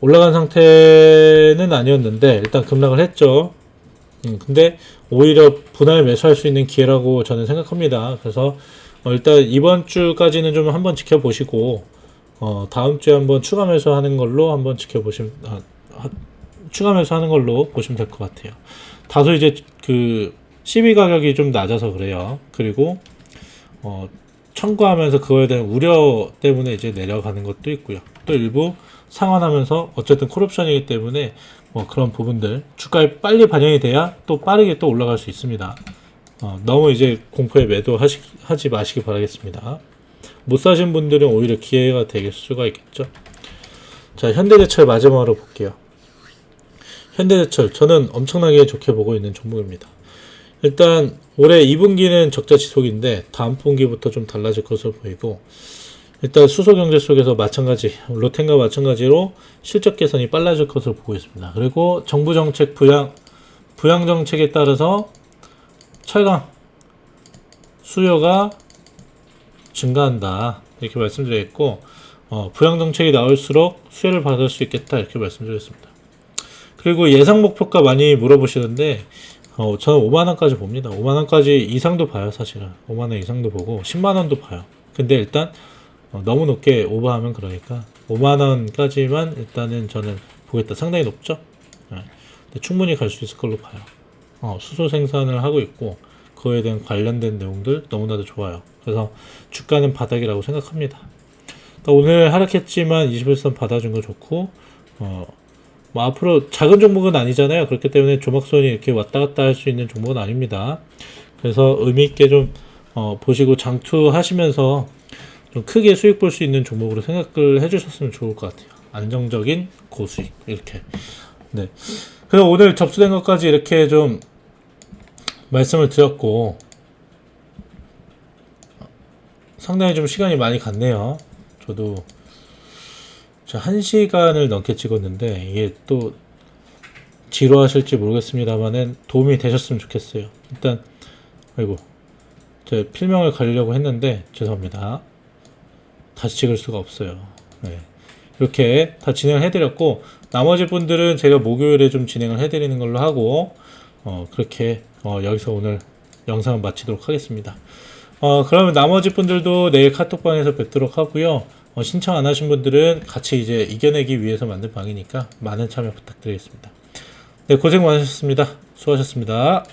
올라간 상태는 아니었는데 일단 급락을 했죠. 근데 오히려 분할 매수할 수 있는 기회라고 저는 생각합니다. 그래서 일단 이번 주까지는 좀 한번 지켜보시고 다음 주에 한번 추가 매수하는 걸로 한번 추가 매수하는 걸로 보시면 될 것 같아요. 다소 이제 그 CB 가격이 좀 낮아서 그래요. 그리고 청구하면서 그거에 대한 우려 때문에 이제 내려가는 것도 있고요. 또 일부 상환하면서 어쨌든 콜옵션이기 때문에 그런 부분들 주가에 빨리 반영이 돼야 또 빠르게 또 올라갈 수 있습니다. 너무 이제 공포에 매도하지 마시기 바라겠습니다. 못 사신 분들은 오히려 기회가 될 수가 있겠죠. 자, 현대제철 마지막으로 볼게요. 현대제철 저는 엄청나게 좋게 보고 있는 종목입니다. 일단 올해 2분기는 적자 지속인데 다음 분기부터 좀 달라질 것으로 보이고, 일단 수소경제 속에서 마찬가지 로템과 마찬가지로 실적 개선이 빨라질 것으로 보고 있습니다. 그리고 정부 정책 부양 정책에 따라서 철강 수요가 증가한다 이렇게 말씀드렸고, 부양 정책이 나올수록 수혜를 받을 수 있겠다 이렇게 말씀드렸습니다. 그리고 예상 목표가 많이 물어보시는데 저는 5만원까지 봅니다. 5만원까지 이상도 봐요. 사실은 5만원 이상도 보고 10만원도 봐요. 근데 일단 너무 높게 오버하면 그러니까 5만원까지만 일단은 저는 보겠다. 상당히 높죠. 근데 충분히 갈 수 있을 걸로 봐요. 수소 생산을 하고 있고 그거에 대한 관련된 내용들 너무나도 좋아요. 그래서 주가는 바닥이라고 생각합니다. 오늘 하락했지만 21선 받아준 거 좋고, 뭐 앞으로 작은 종목은 아니잖아요. 그렇기 때문에 조막선이 이렇게 왔다 갔다 할 수 있는 종목은 아닙니다. 그래서 의미있게 좀 보시고 장투하시면서 좀 크게 수익 볼 수 있는 종목으로 생각을 해주셨으면 좋을 것 같아요. 안정적인 고수익 이렇게. 네. 그래서 오늘 접수된 것까지 이렇게 좀 말씀을 드렸고, 상당히 좀 시간이 많이 갔네요. 저도 1시간을 넘게 찍었는데 이게 또 지루하실지 모르겠습니다만은 도움이 되셨으면 좋겠어요. 일단 아이고 제가 필명을 가려고 했는데 죄송합니다. 다시 찍을 수가 없어요. 네. 이렇게 다 진행을 해드렸고, 나머지 분들은 제가 목요일에 좀 진행을 해드리는 걸로 하고 그렇게 여기서 오늘 영상을 마치도록 하겠습니다. 그러면 나머지 분들도 내일 카톡방에서 뵙도록 하고요. 신청 안 하신 분들은 같이 이제 이겨내기 위해서 만든 방이니까 많은 참여 부탁드리겠습니다. 네, 고생 많으셨습니다. 수고하셨습니다.